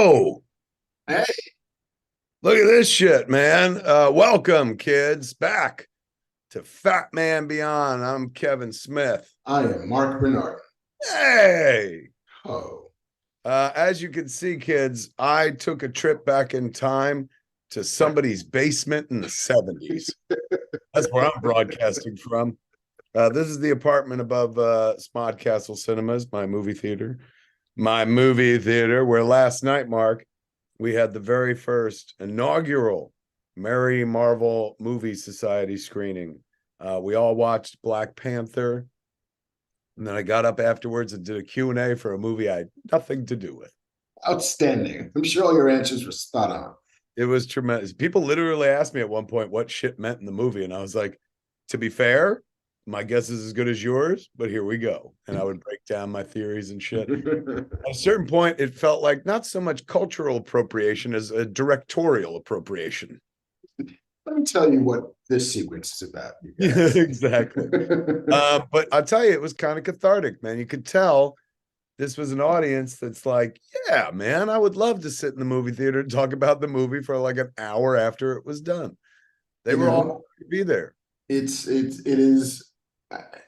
Whoa, Hey, look at this shit, man. Welcome, kids, back to Fat Man Beyond. I'm Kevin Smith. I am Marc Bernard. Hey, Oh, as you can see, kids, I took a trip back in time to somebody's basement in the 70s. That's where I'm broadcasting from. This is the apartment above Smod Castle Cinemas, my movie theater. My movie theater, where last night, Mark, we had the very first inaugural Merry Marvel Movie Society screening. We all watched Black Panther, and then I got up afterwards and did a Q&A for a movie I had nothing to do with. outstanding. I'm sure all your answers were spot on. It was tremendous. People literally asked me at one point what shit meant in the movie, and I was like, to be fair, my guess is as good as yours, but here we go. And I would break down my theories and shit. At a certain point, it felt like not so much cultural appropriation as a directorial appropriation. Let me tell you what this sequence is about, you Yeah, guys. exactly. But I'll tell you, it was kind of cathartic, man. You could tell this was an audience that's like, yeah, man, I would love to sit in the movie theater and talk about the movie for like an hour after it was done. They You were all know, happy to be there. it is.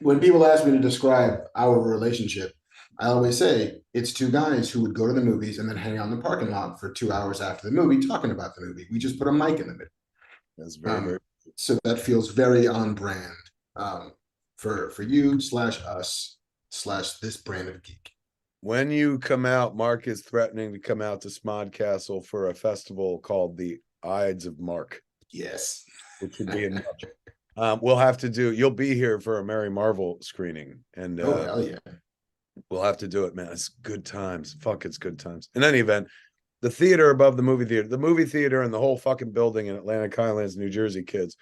When people ask me to describe our relationship, I always say it's two guys who would go to the movies and then hang out in the parking lot for 2 hours after the movie talking about the movie. We just put a mic in the middle. That's very, very. Um, so that feels very on brand for you slash us slash this brand of geek. When you come out, Mark is threatening to come out to Smod Castle for a festival called the Ides of Mark, Yes. which would be in March. We'll have to do. You'll be here for a Merry Marvel screening, and Oh hell yeah. we'll have to do it, man. It's good times. Fuck, it's good times. In any event, the theater above the movie theater, and the whole fucking building in Atlantic Highlands, New Jersey, kids,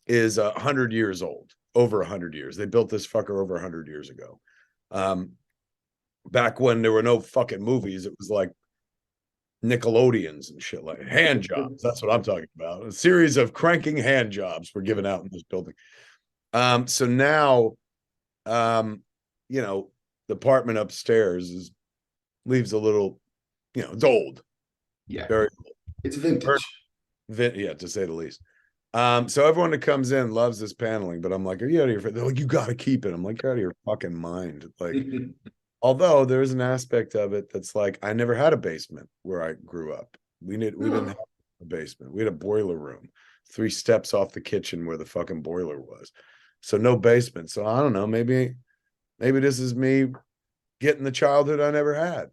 is 100 years old. Over 100 years. They built this fucker over 100 years ago. Back when there were no fucking movies, it was like Nickelodeons and shit, like hand jobs. That's what I'm talking about. A series of cranking hand jobs were given out in this building. So now, um, you know, the apartment upstairs leaves a little, it's old, Yeah. very It's old, vintage. yeah, to say the least. So everyone that comes in loves this paneling, but I'm like, are you out of your? They're like, you got to keep it. I'm like, you're out of your fucking mind. Like, although there's an aspect of it that's like, I never had a basement where I grew up. We didn't have a basement. We had a boiler room, 3 steps off the kitchen where the fucking boiler was. So no basement. So I don't know. Maybe this is me getting the childhood I never had.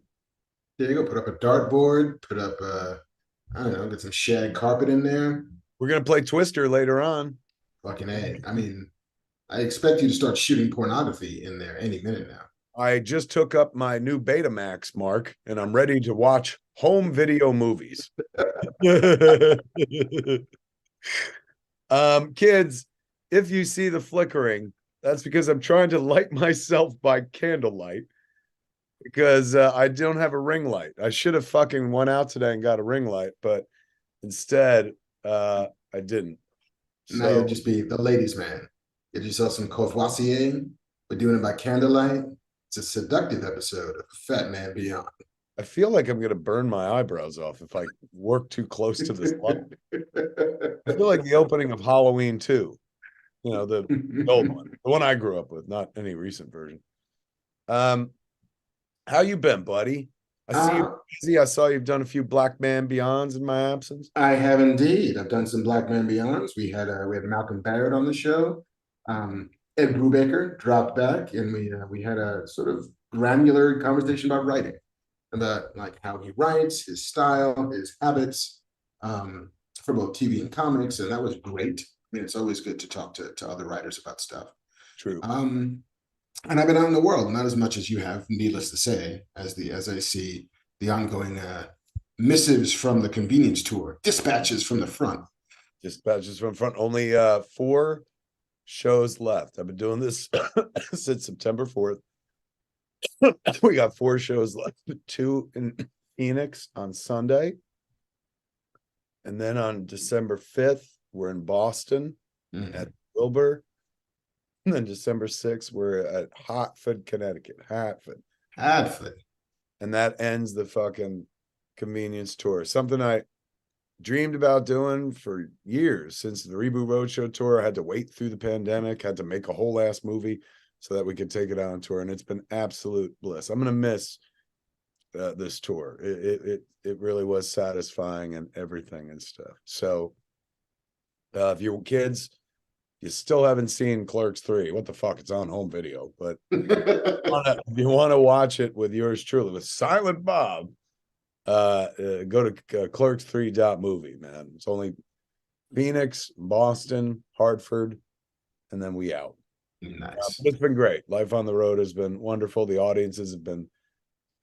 There you go. Put up a dartboard, put up I don't know, get some shag carpet in there. We're gonna play Twister later on. Fucking A. I mean, I expect you to start shooting pornography in there any minute now. I just took up my new Betamax, Mark, and I'm ready to watch home video movies. Kids, if you see the flickering, that's because I'm trying to light myself by candlelight because I don't have a ring light. I should have fucking went out today and got a ring light, but instead, I didn't. Now you'll So just be the ladies' man. Get yourself some Courvoisier. We're doing it by candlelight. It's a seductive episode of Fat Man Beyond. I feel like I'm gonna burn my eyebrows off if I work too close to this light. I feel like the opening of Halloween 2, the old one, the one I grew up with, not any recent version. Um, how you been, buddy? I see you uh, busy. I saw you've done a few Black Man Beyonds in my absence. I have indeed. I've done some Black Man Beyonds. We had Malcolm Barrett on the show. Ed Brubaker dropped back, and we had a sort of granular conversation about writing, about like how he writes, his style, his habits, for both TV and comics, and that was great. I mean, it's always good to talk to other writers about stuff. True. Um, and I've been out in the world, not as much as you have, needless to say, as I see the ongoing missives from the convenience tour, dispatches from the front. Dispatches from front. Only 4 shows left. I've been doing this since September 4th. We got 4 shows left. 2 in Phoenix on Sunday. And then on December 5th, we're in Boston at Wilbur. And then December 6th, we're at Hartford, Connecticut. Hartford. Hadford. And that ends the fucking convenience tour. Something I dreamed about doing for years since the Reboot Roadshow tour. I had to wait through the pandemic, had to make a whole ass movie so that we could take it on tour, and it's been absolute bliss. I'm gonna miss this tour. It really was satisfying and everything and stuff. So if your kids, you still haven't seen Clerks 3, what the fuck? It's on home video, but if you want to watch it with yours truly, with Silent Bob, go to clerks3.movie, man. It's only Phoenix, Boston, Hartford, and then we out. Nice. It's been great. Life on the road has been wonderful. The audiences have been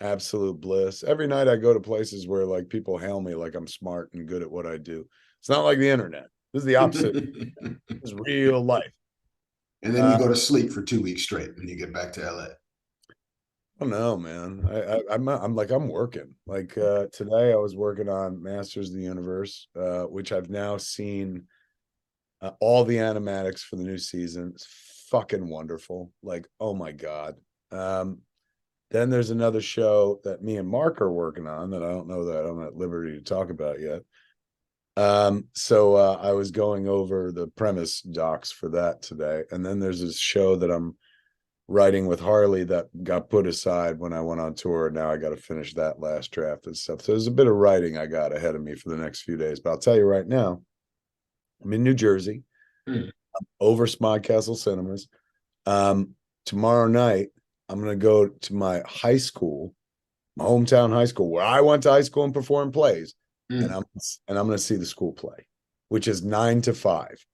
absolute bliss. Every night I go to places where like people hail me like I'm smart and good at what I do. It's not like the internet. This is the opposite. It's real life. And then you go to sleep for 2 weeks straight when you get back to LA. I don't know, man. I'm working. Like today I was working on Masters of the Universe, which I've now seen all the animatics for the new season. It's fucking wonderful. Like, oh my God. Then there's another show that me and Marc are working on that I don't know that I'm at liberty to talk about yet. So I was going over the premise docs for that today. And then there's this show that I'm writing with Harley that got put aside when I went on tour. Now I got to finish that last draft and stuff. So there's a bit of writing I got ahead of me for the next few days. But I'll tell you right now, I'm in New Jersey, over Smod Castle Cinemas. Tomorrow night, I'm going to go to my high school, my hometown high school, where I went to high school and performed plays. And I'm going to see the school play, which is 9 to 5.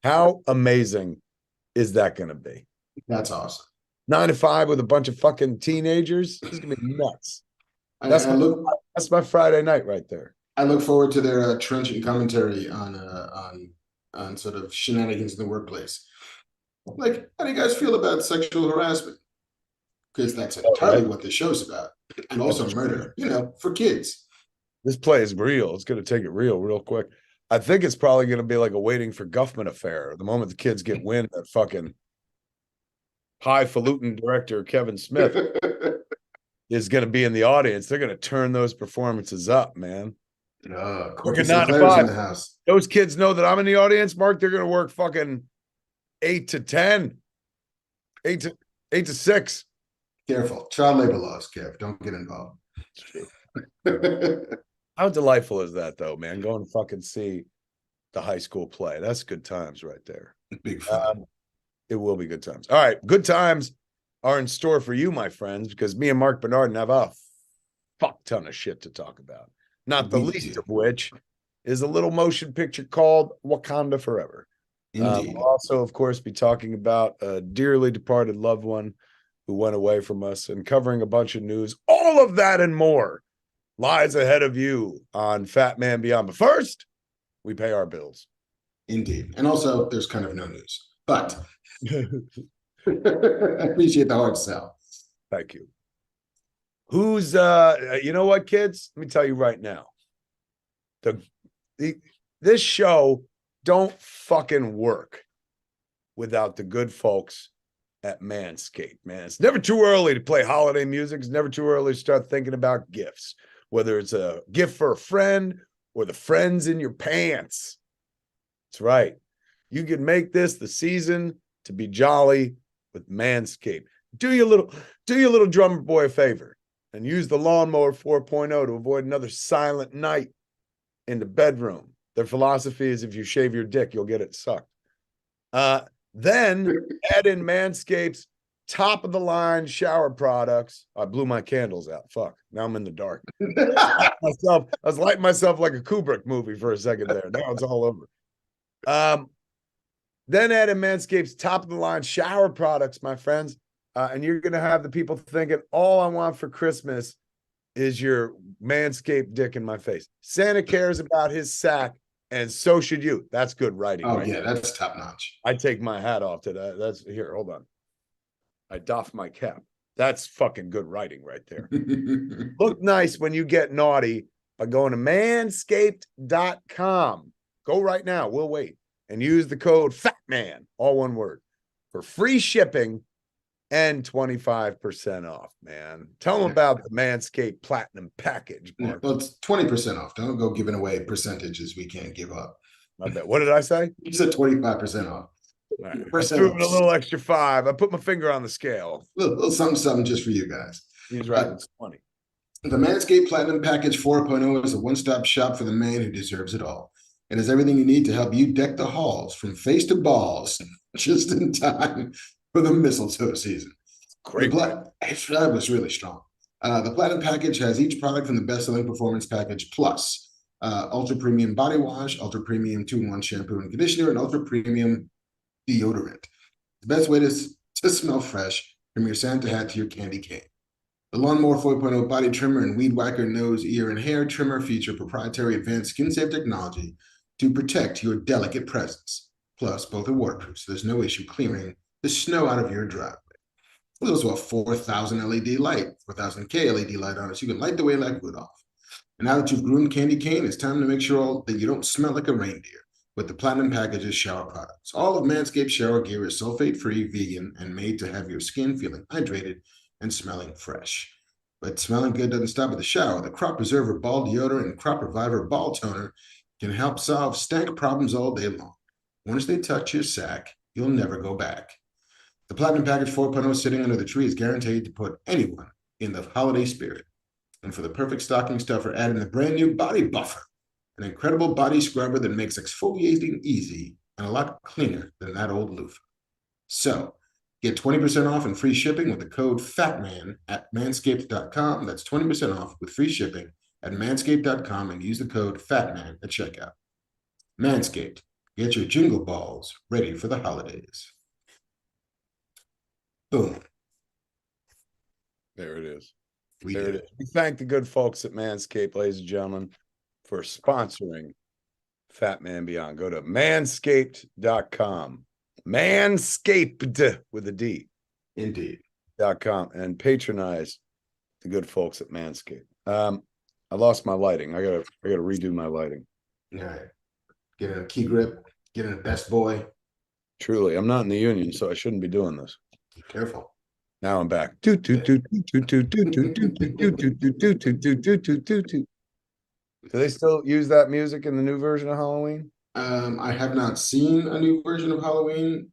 How amazing is that going to be? That's awesome. 9 to 5 with a bunch of fucking teenagers. This is going to be nuts. That's my Friday night right there. I look forward to their trenchant commentary on sort of shenanigans in the workplace. Like, how do you guys feel about sexual harassment? Because that's entirely what the show's about. And also murder, for kids. This play is real. It's going to take it real quick. I think it's probably going to be like a Waiting for Guffman affair. The moment the kids get wind that fucking highfalutin director Kevin Smith is going to be in the audience, they're going to turn those performances up, man. Look at 9 to 5 in the house. Those kids know that I'm in the audience, Marc. They're going to work fucking 8 to 10, 8 to 6. Careful, child labor laws, Kev. Don't get involved. How delightful is that, though, man? Going to fucking see the high school play. That's good times right there. Big fun. It will be good times. All right, good times are in store for you, my friends, because me and Marc Bernardin have a fuck ton of shit to talk about. Not the least of which is a little motion picture called Wakanda Forever. We'll also, of course, be talking about a dearly departed loved one who went away from us and covering a bunch of news. All of that and more lies ahead of you on Fat Man Beyond. But first, we pay our bills. Indeed. And also, there's kind of no news. But I appreciate the hard sell. Thank you. Who's you know what, kids? Let me tell you right now. This show don't fucking work without the good folks at Manscaped, man. It's never too early to play holiday music. It's never too early to start thinking about gifts, whether it's a gift for a friend or the friends in your pants. That's right. You can make this the season to be jolly with Manscaped. Do your little drummer boy a favor and use the Lawnmower 4.0 to avoid another silent night in the bedroom. Their philosophy is if you shave your dick, you'll get it sucked. Then add in Manscaped's top-of-the-line shower products. I blew my candles out. Fuck. Now I'm in the dark. I was lighting myself like a Kubrick movie for a second there. Now it's all over. Then add in Manscaped's top-of-the-line shower products, my friends. And you're going to have the people thinking, all I want for Christmas is your Manscaped dick in my face. Santa cares about his sack, and so should you. That's good writing. Oh, right? Yeah, that's top notch. I take my hat off to that. That's here. Hold on. I doff my cap. That's fucking good writing right there. Look nice when you get naughty by going to manscaped.com. Go right now. We'll wait. And use the code FATMAN, all one word, for free shipping and 25% off, man. Tell them about the Manscaped Platinum Package, Yeah, Mark. well, it's 20% off. Don't go giving away percentages we can't give up. I bet. What did I say? You said 25% off. Right. I Percent threw in a off. little extra 5. I put my finger on the scale. Little something just for you guys. He's right. It's 20. The Manscaped Platinum Package 4.0 is a one-stop shop for the man who deserves it all. It has everything you need to help you deck the halls from face to balls just in time for the mistletoe season. Great. That was really strong. The Platinum Package has each product from the best-selling Performance Package Plus, Ultra Premium Body Wash, Ultra Premium 2-in-1 Shampoo and Conditioner, and Ultra Premium Deodorant. The best way to smell fresh from your Santa hat to your candy cane. The Lawnmower 4.0 Body Trimmer and Weed Whacker Nose, Ear, and Hair Trimmer feature proprietary advanced skin-safe technology to protect your delicate presence. Plus, both are waterproof, so there's no issue clearing the snow out of your driveway. There's also a 4,000 LED light, 4,000K LED light on it, so you can light the way like Rudolph. And now that you've groomed Candy Cane, it's time to make sure that you don't smell like a reindeer with the Platinum Package's shower products. All of Manscaped shower gear is sulfate-free, vegan, and made to have your skin feeling hydrated and smelling fresh. But smelling good doesn't stop at the shower. The Crop Preserver Ball Deodorant and Crop Reviver Ball Toner can help solve stank problems all day long. Once they touch your sack, you'll never go back. The Platinum Package 4.0 sitting under the tree is guaranteed to put anyone in the holiday spirit. And for the perfect stocking stuffer, add in the brand new Body Buffer, an incredible body scrubber that makes exfoliating easy and a lot cleaner than that old loofah. So, get 20% off and free shipping with the code FATMAN at manscaped.com. That's 20% off with free shipping at manscaped.com and use the code FATMAN at checkout. Manscaped, get your jingle balls ready for the holidays. Boom. There it is. We there did it is. We thank the good folks at Manscaped, ladies and gentlemen, for sponsoring Fat Man Beyond. Go to manscaped.com. Manscaped with a D. Indeed. .com and patronize the good folks at Manscaped. I lost my lighting. I gotta redo my lighting. All right. Get in a key grip, get in a best boy. Truly, I'm not in the union, so I shouldn't be doing this. Be careful. Now I'm back. Do they still use that music in the new version of Halloween? I have not seen a new version of Halloween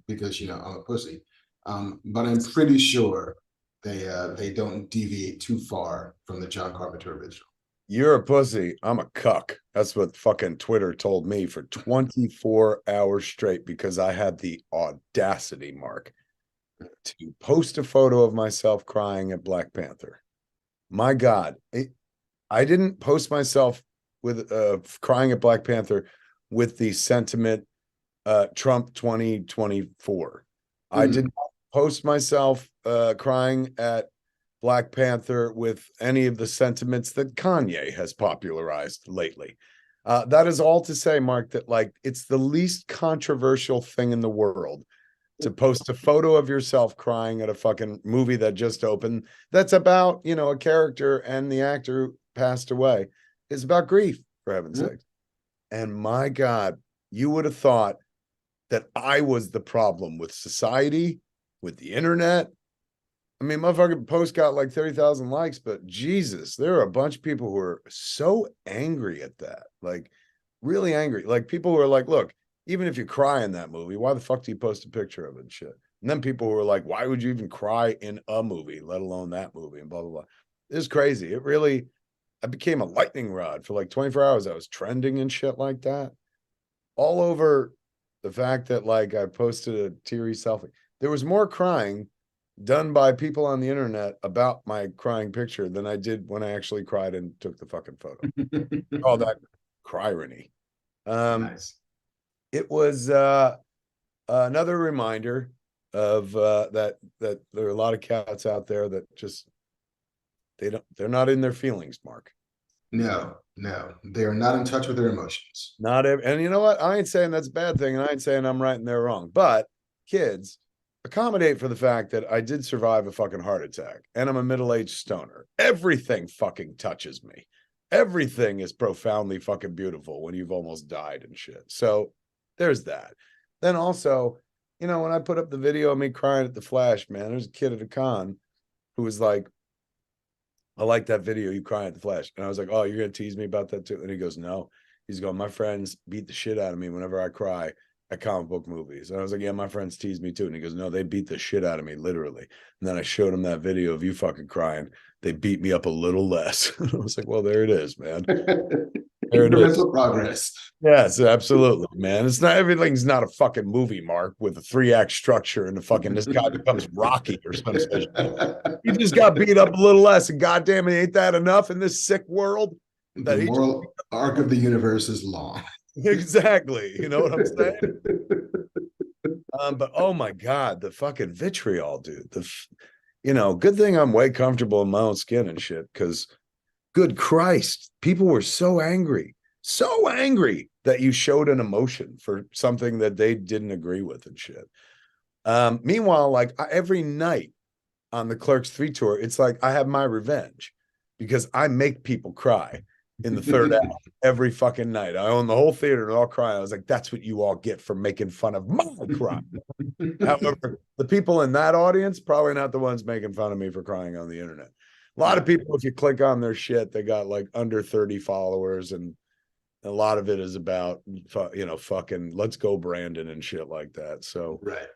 because I'm a pussy. But I'm pretty sure they don't deviate too far from the John Carpenter original. You're a pussy. I'm a cuck. That's what fucking Twitter told me for 24 hours straight because I had the audacity, Mark, to post a photo of myself crying at Black Panther. My God, I didn't post myself with crying at Black Panther with the sentiment Trump 2024. I did not post myself crying at Black Panther with any of the sentiments that Kanye has popularized lately. That is all to say, Mark, that like it's the least controversial thing in the world to post a photo of yourself crying at a fucking movie that just opened that's about, a character and the actor who passed away. It's about grief, for heaven's sake. And my God, you would have thought that I was the problem with society, with the internet. I mean, motherfucking post got like 30,000 likes, but Jesus, there are a bunch of people who are so angry at that. Like, really angry. Like, people who are like, look, even if you cry in that movie, why the fuck do you post a picture of it and shit? And then people who are like, why would you even cry in a movie, let alone that movie, and blah, blah, blah. It's crazy. I became a lightning rod for like 24 hours. I was trending and shit like that. All over the fact that like I posted a teary selfie. There was more crying done by people on the internet about my crying picture than I did when I actually cried and took the fucking photo. All that cryirony. Nice. It was another reminder of that there are a lot of cats out there that just they're not in their feelings, Mark. No, they are not in touch with their emotions. And you know what? I ain't saying that's a bad thing, and I ain't saying I'm right and they're wrong. But kids, accommodate for the fact that I did survive a fucking heart attack, and I'm a middle-aged stoner. Everything fucking touches me. Everything is profoundly fucking beautiful when you've almost died and shit. So there's that. Then also, when I put up the video of me crying at the Flash, man, there's a kid at a con who was like, I like that video, you crying at the Flash. And I was like, oh, you're going to tease me about that too? And he goes, no. He's going, my friends beat the shit out of me whenever I cry at comic book movies. And I was like, yeah, my friends tease me too. And he goes, no, they beat the shit out of me, literally. And then I showed him that video of you fucking crying. They beat me up a little less. I was like, well, there it is, man. There it is. Incremental progress. Yes, absolutely, man. It's not everything's not a fucking movie, Mark, with a 3-act structure and the fucking this guy becomes Rocky or some such. He just got beat up a little less, and goddamn it, ain't that enough in this sick world? That the moral arc of the universe is long. Exactly. You know what I'm saying? But oh my God, the fucking vitriol, dude. Good thing I'm way comfortable in my own skin and shit, because good Christ, people were so angry that you showed an emotion for something that they didn't agree with and shit. Meanwhile, like every night on the Clerks 3 tour, it's like I have my revenge because I make people cry in the third act every fucking night. I own the whole theater and all crying. I was like, that's what you all get for making fun of my cry. However, the people in that audience, probably not the ones making fun of me for crying on the internet. A lot of people, if you click on their shit, they got like under 30 followers, and a lot of it is about, fucking let's go Brandon and shit like that. So, right.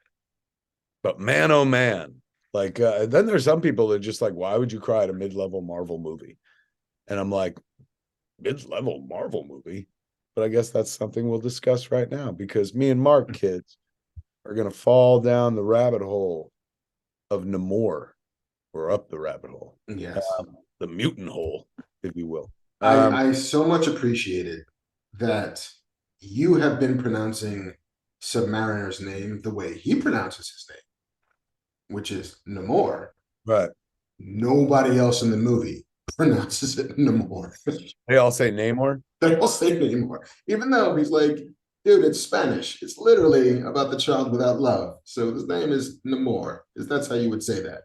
But man, oh man, like then there's some people that just like, why would you cry at a mid-level Marvel movie? And I'm like, mid-level Marvel movie? But I guess that's something we'll discuss right now, because me and Mark, kids, are going to fall down the rabbit hole of Namor, or up the rabbit hole. Yes. The mutant hole, if you will. I so much appreciated that you have been pronouncing Submariner's name the way he pronounces his name, which is Namor. Right. Nobody else in the movie pronounces it Namor. They all say Namor? They all say Namor. Even though he's like, dude, it's Spanish. It's literally about the child without love. So his name is Namor. That's how you would say that.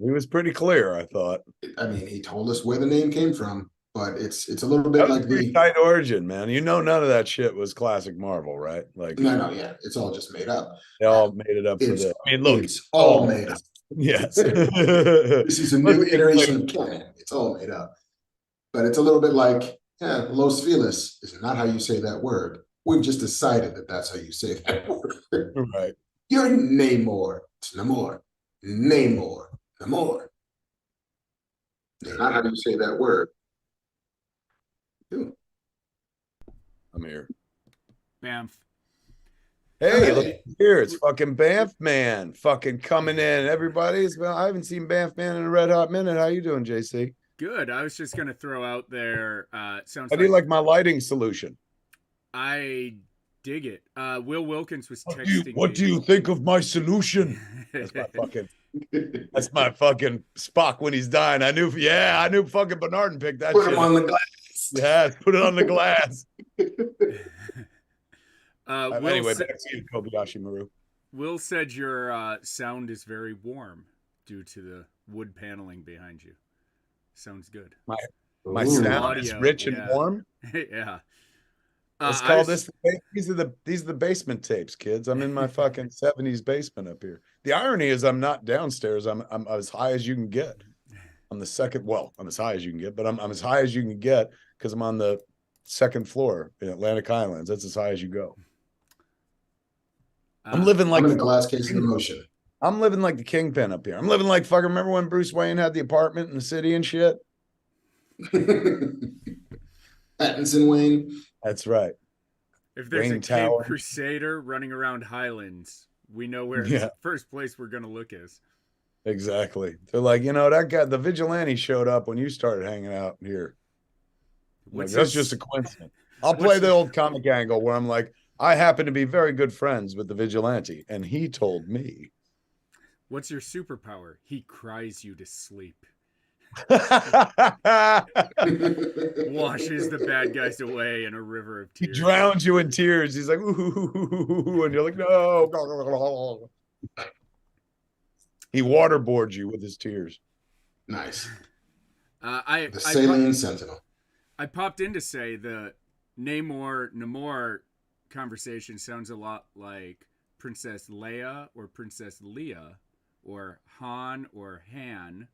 He was pretty clear, I thought. I mean, he told us where the name came from, but it's a little bit like the tight origin, man. None of that shit was classic Marvel, right? Like, no, yeah, it's all just made up. They all made it up for this. I mean, look, it's all made up. Yes. This is a new iteration of canon. It's all made up. But it's a little bit like, yeah, Los Feliz is not how you say that word. We've just decided that that's how you say that word. Right. You're Namor. It's Namor. Namor. Namor. It's not how you say that word. Ooh. I'm here. Bamf. Hey, look here. It's fucking Banff Man fucking coming in. Everybody's I haven't seen Banff Man in a red hot minute. How you doing, JC? Good. I was just gonna throw out there. Sounds. How do you like my lighting solution? I dig it. Will Wilkins was texting. What do you think of my solution? That's my fucking Spock when he's dying. I knew fucking Bernardin picked that put shit. Put him on the glass. Yeah, put it on the glass. Anyway, back to you, Kobayashi Maru. Will said your sound is very warm due to the wood paneling behind you. Sounds good. My sound is rich and warm. Yeah. Let's call this. These are the basement tapes, kids. I'm in my fucking 70s basement up here. The irony is, I'm not downstairs. I'm as high as you can get. I'm the second. Well, I'm as high as you can get, but I'm as high as you can get because I'm on the second floor in Atlantic Highlands. That's as high as you go. I'm living like I'm in a glass case of emotion. I'm living like the kingpin up here. I'm living like fucking. Remember when Bruce Wayne had the apartment in the city and shit? Pattinson Wayne. That's right. If there's a Cape Crusader running around Highlands, we know where the first place we're gonna look is. Exactly. They're like, that guy, the vigilante showed up when you started hanging out here. That's just a coincidence. I'll play the old comic angle where I'm like, I happen to be very good friends with the vigilante, and he told me. What's your superpower? He cries you to sleep. Washes the bad guys away in a river of tears. He drowns you in tears. He's like, ooh, and you're like, no. He waterboards you with his tears. Nice. The Saline Sentinel. I popped in to say the Namor conversation sounds a lot like Princess Leia or Princess Leia or Han or Han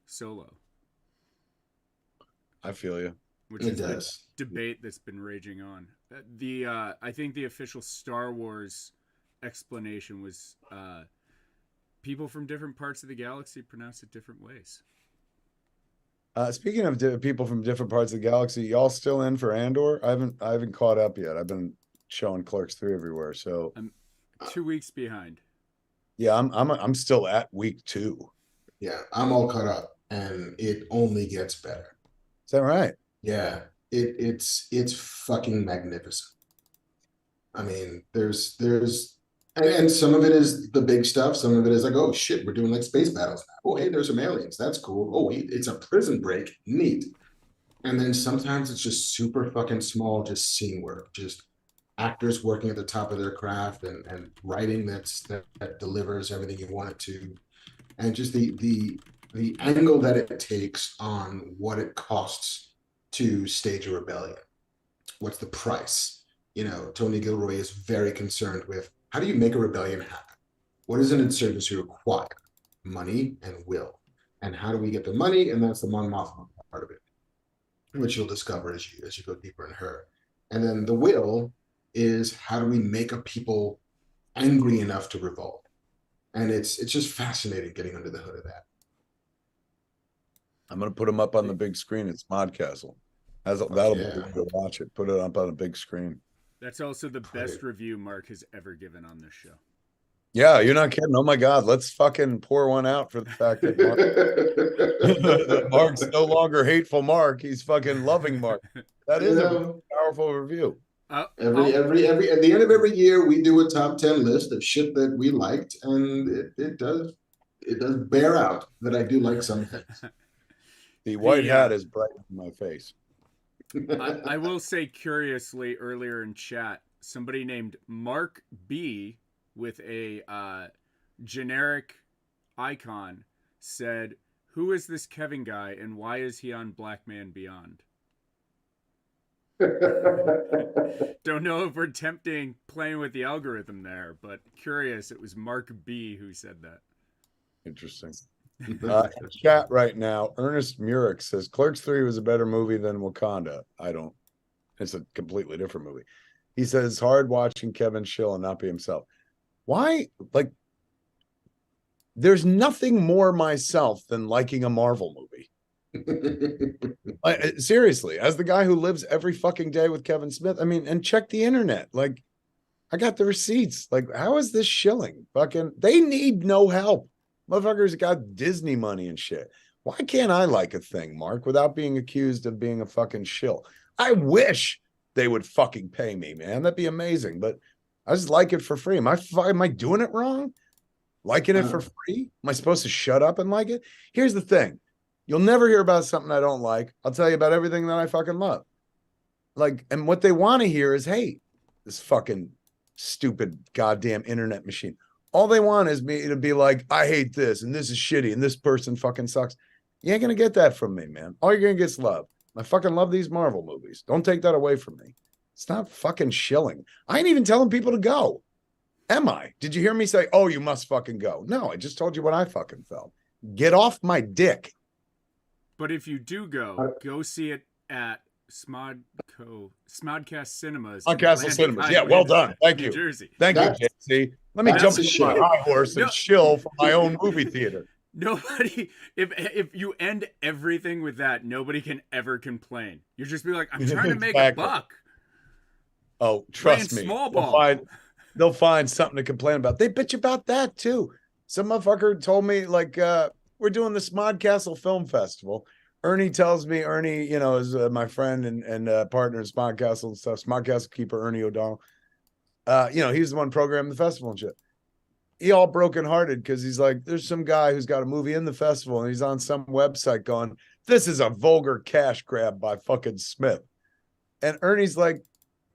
Solo? I feel you. Which It is the does. debate that's been raging on. I think the official Star Wars explanation was people from different parts of the galaxy pronounce it different ways. Speaking of people from different parts of the galaxy, y'all still in for Andor? I haven't caught up yet. I've been showing Clerks 3 everywhere, so I'm 2 weeks behind. yeah, I'm still at week 2. Yeah, I'm all caught up, and it only gets better. Is that right? Yeah, it's fucking magnificent. I mean, and some of it is the big stuff. Some of it is like, oh shit, we're doing like space battles now. Oh hey, there's some aliens. That's cool. Oh wait, it's a prison break. Neat. And then sometimes it's just super fucking small, just scene work, just actors working at the top of their craft and writing that delivers everything you want it to, and just the angle that it takes on what it costs to stage a rebellion. What's the price? You know, Tony Gilroy is very concerned with how do you make a rebellion happen? What does an insurgency require? Money and will. And how do we get the money? And that's the Mon Mothma part of it, which you'll discover as you go deeper in her. And then the will is how do we make a people angry enough to revolt? And it's just fascinating getting under the hood of that. I'm gonna put them up on the big screen. It's Modcastle. That'll be good to watch it. Put it up on a big screen. That's also the best review Marc has ever given on this show. Yeah, you're not kidding. Oh my God, let's fucking pour one out for the fact that that Marc's no longer hateful Marc. He's fucking loving Marc. That is a powerful review. Every at the end of every year, we do a top 10 list of shit that we liked, and it does bear out that I do like some things. The white hat is bright in my face. I will say curiously earlier in chat, somebody named Marc B with a generic icon said, "Who is this Kevin guy and why is he on Black Man Beyond?" Don't know if we're playing with the algorithm there, but curious. It was Marc B who said that. Interesting. Chat right now, Ernest Murick says Clerks 3 was a better movie than Wakanda. It's a completely different movie. He says hard watching Kevin chill and not be himself. Why? Like, there's nothing more myself than liking a Marvel movie. Seriously, as the guy who lives every fucking day with Kevin Smith, I mean, and check the internet. Like, I got the receipts. Like, how is this shilling? Fucking, they need no help. Motherfuckers got Disney money and shit. Why can't I like a thing, Marc, without being accused of being a fucking shill? I wish they would fucking pay me, man. That'd be amazing. But I just like it for free. Am I doing it wrong? Liking it for free? Am I supposed to shut up and like it? Here's the thing. You'll never hear about something I don't like. I'll tell you about everything that I fucking love. Like, and what they want to hear is, hey, this fucking stupid goddamn internet machine. All they want is me to be like, I hate this, and this is shitty, and this person fucking sucks. You ain't gonna get that from me, man. All you're gonna get is love. I fucking love these Marvel movies. Don't take that away from me. It's not fucking shilling. I ain't even telling people to go. Am I? Did you hear me say, oh, you must fucking go? No, I just told you what I fucking felt. Get off my dick. But if you do go see it at Smodcast Cinemas. Smodcast Cinemas. Yeah, well done. Thank you. New Jersey. Thank you, JC. Let me jump to my high horse and chill from my own movie theater. Nobody, if you end everything with that, nobody can ever complain. You just be like, I'm trying to make a buck. Oh, trust me. Small ball. They'll find something to complain about. They bitch about that too. Some motherfucker told me, like, we're doing the Smodcastle Film Festival. Ernie tells me, is my friend and partner in Smodcastle and stuff. Smodcastle keeper Ernie O'Donnell. He's the one programming the festival and shit. He all brokenhearted because he's like, there's some guy who's got a movie in the festival and he's on some website going, this is a vulgar cash grab by fucking Smith. And Ernie's like,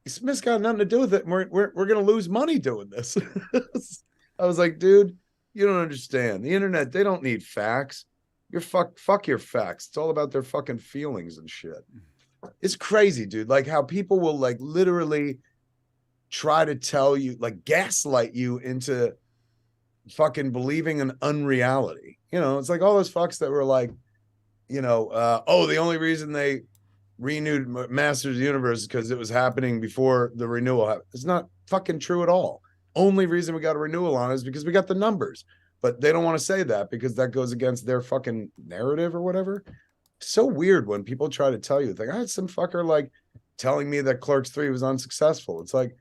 Smith's got nothing to do with it. We're gonna lose money doing this. I was like, dude, you don't understand. The internet, they don't need facts. Fuck your facts. It's all about their fucking feelings and shit. It's crazy, dude. Like how people will like literally try to tell you, like gaslight you into fucking believing an unreality. You know, it's like all those fucks that were like, you know, oh, the only reason they renewed Masters of the Universe is because it was happening before the renewal happened. It's not fucking true at all. Only reason we got a renewal on it is because we got the numbers, but they don't want to say that because that goes against their fucking narrative or whatever. So weird when people try to tell you, like, I had some fucker like telling me that Clerks 3 was unsuccessful. It's like,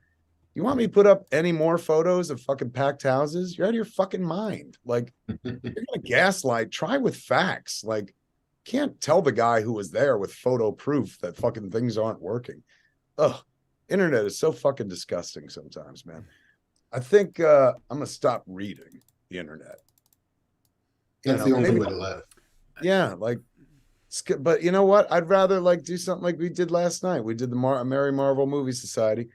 you want me to put up any more photos of fucking packed houses? You're out of your fucking mind. Like, you're gonna gaslight. Try with facts. Like, can't tell the guy who was there with photo proof that fucking things aren't working. Ugh, internet is so fucking disgusting sometimes, man. I think I'm gonna stop reading the internet. That's the only way to live. Yeah, like, but you know what? I'd rather like do something like we did last night. We did the Merry Marvel Movie Society.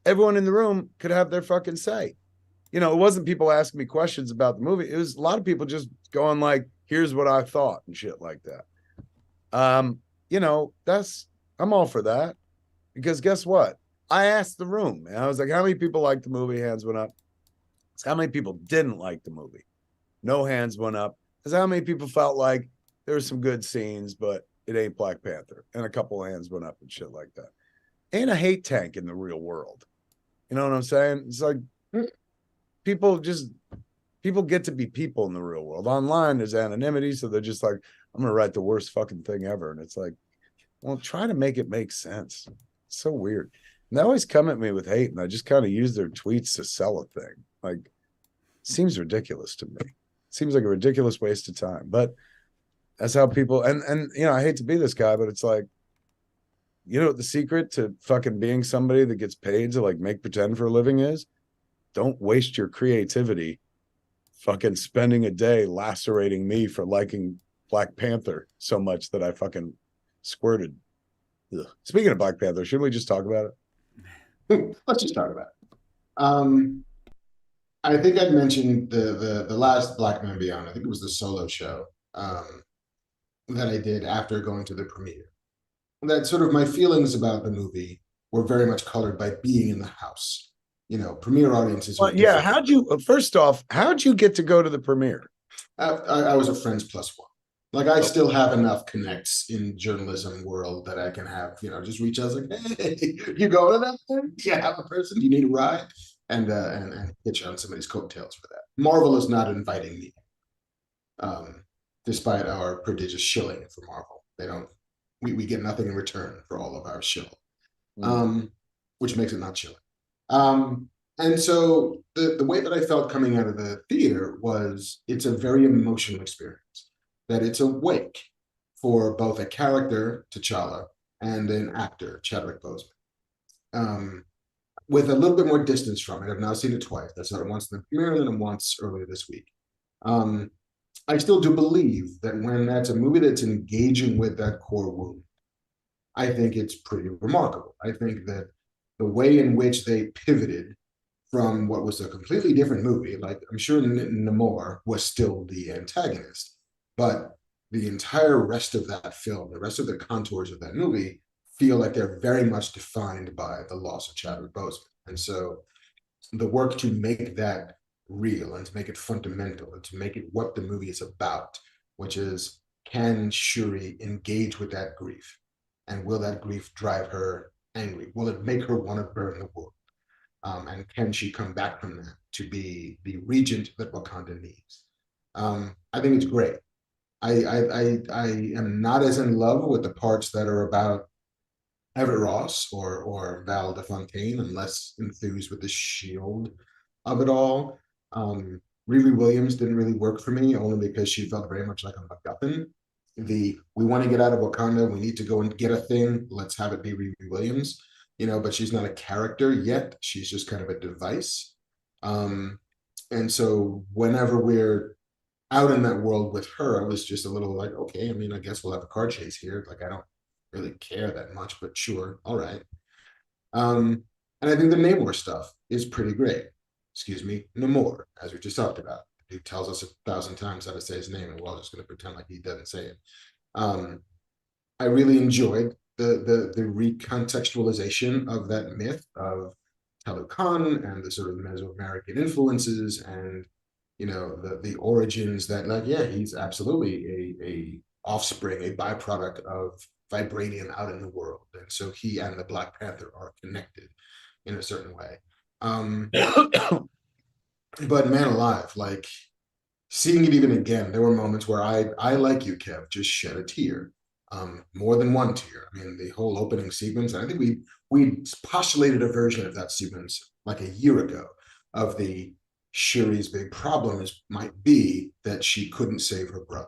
Everyone in the room could have their fucking say. You know, it wasn't people asking me questions about the movie. It was a lot of people just going like, here's what I thought and shit like that. You know, I'm all for that. Because guess what? I asked the room and I was like, how many people liked the movie? Hands went up. So how many people didn't like the movie? No hands went up. Because how many people felt like there were some good scenes, but it ain't Black Panther? And a couple of hands went up and shit like that. Ain't a hate tank in the real world. You know what I'm saying? It's like people get to be people in the real world. Online, there's anonymity, so they're just like, I'm gonna write the worst fucking thing ever. And it's like, well, try to make it make sense. It's so weird. And they always come at me with hate, and I just kind of use their tweets to sell a thing. Like, seems ridiculous to me. Seems like a ridiculous waste of time. But that's how people and you know, I hate to be this guy, but it's like, you know what the secret to fucking being somebody that gets paid to like make pretend for a living is? Don't waste your creativity fucking spending a day lacerating me for liking Black Panther so much that I fucking squirted. Ugh. Speaking of Black Panther, shouldn't we just talk about it? Let's just talk about it. I think I'd mentioned the last Black Man Beyond. I think it was the solo show that I did after going to the premiere. That sort of my feelings about the movie were very much colored by being in the house. You know, premiere audiences. Well, yeah. How'd you get to go to the premiere? I was a friends plus one. Like, I still have enough connects in journalism world that I can have, you know, just reach out like, hey, you go to that thing? Do you have a person? Do you need a ride? And hitch on somebody's coattails for that. Marvel is not inviting me. Despite our prodigious shilling for Marvel. They don't, we get nothing in return for all of our shill. Which makes it not chilling. And so the way that I felt coming out of the theater was it's a very emotional experience, that it's a wake for both a character, T'Challa, and an actor, Chadwick Boseman. With a little bit more distance from it. I've now seen it twice. I saw it once in the premiere and then once earlier this week. I still do believe that when that's a movie that's engaging with that core wound, I think it's pretty remarkable. I think that the way in which they pivoted from what was a completely different movie, like I'm sure Namor was still the antagonist, but the entire rest of that film, the rest of the contours of that movie feel like they're very much defined by the loss of Chadwick Boseman. And so the work to make that real and to make it fundamental and to make it what the movie is about, which is, can Shuri engage with that grief? And will that grief drive her angry? Will it make her want to burn the world? And can she come back from that to be the regent that Wakanda needs? I think it's great. I am not as in love with the parts that are about Everett Ross or Val DeFontaine. I'm less enthused with the shield of it all. Riri Williams didn't really work for me, only because she felt very much like a MacGuffin. We want to get out of Wakanda, we need to go and get a thing, let's have it be Riri Williams, you know, but she's not a character yet. She's just kind of a device. And so whenever we're out in that world with her, I was just a little like, okay, I mean, I guess we'll have a car chase here. Like, I don't really care that much, but sure, all right. And I think the Namor stuff is pretty great. Excuse me, Namor, as we just talked about. He tells us 1,000 times how to say his name, and we're all just going to pretend like he doesn't say it. I really enjoyed the recontextualization of that myth of Khan and the sort of Mesoamerican influences and the origins that he's absolutely a offspring, a byproduct of vibranium out in the world, and so he and the Black Panther are connected in a certain way. But man alive, like seeing it even again, there were moments where I like you, Kev, just shed a tear. More than one tear. I mean, the whole opening sequence, I think we postulated a version of that sequence like a year ago of the Shuri's big problem might be that she couldn't save her brother.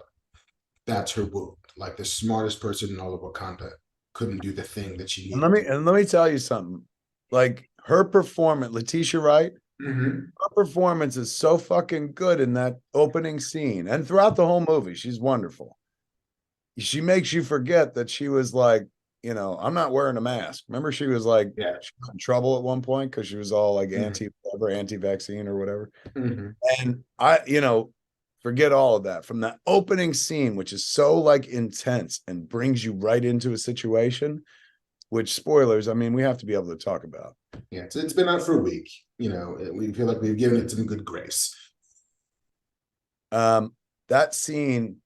That's her wound. Like the smartest person in all of Wakanda couldn't do the thing that she And needed. let me tell you something. Like her performance, Letitia Wright, her performance is so fucking good in that opening scene and throughout the whole movie. She's wonderful. She makes you forget that she was like, I'm not wearing a mask. Remember, she was like, she got in trouble at one point because she was all like anti-vaccine or whatever. And forget all of that from that opening scene, which is so like intense and brings you right into a situation. Which spoilers, I mean, we have to be able to talk about. Yeah, it's been out for a week. We feel like we've given it some good grace. That scene,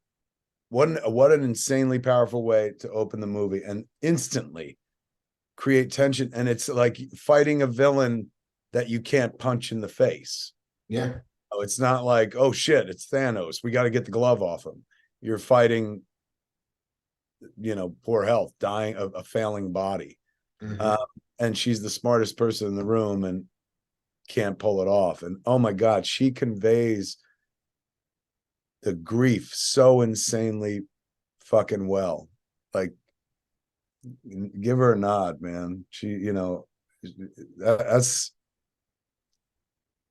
what an insanely powerful way to open the movie and instantly create tension. And it's like fighting a villain that you can't punch in the face. Yeah. It's not like, oh shit, it's Thanos. We got to get the glove off him. You're fighting, poor health, dying of a failing body. And she's the smartest person in the room and can't pull it off. And oh my God, she conveys the grief so insanely fucking well. Like, give her a nod, man. She,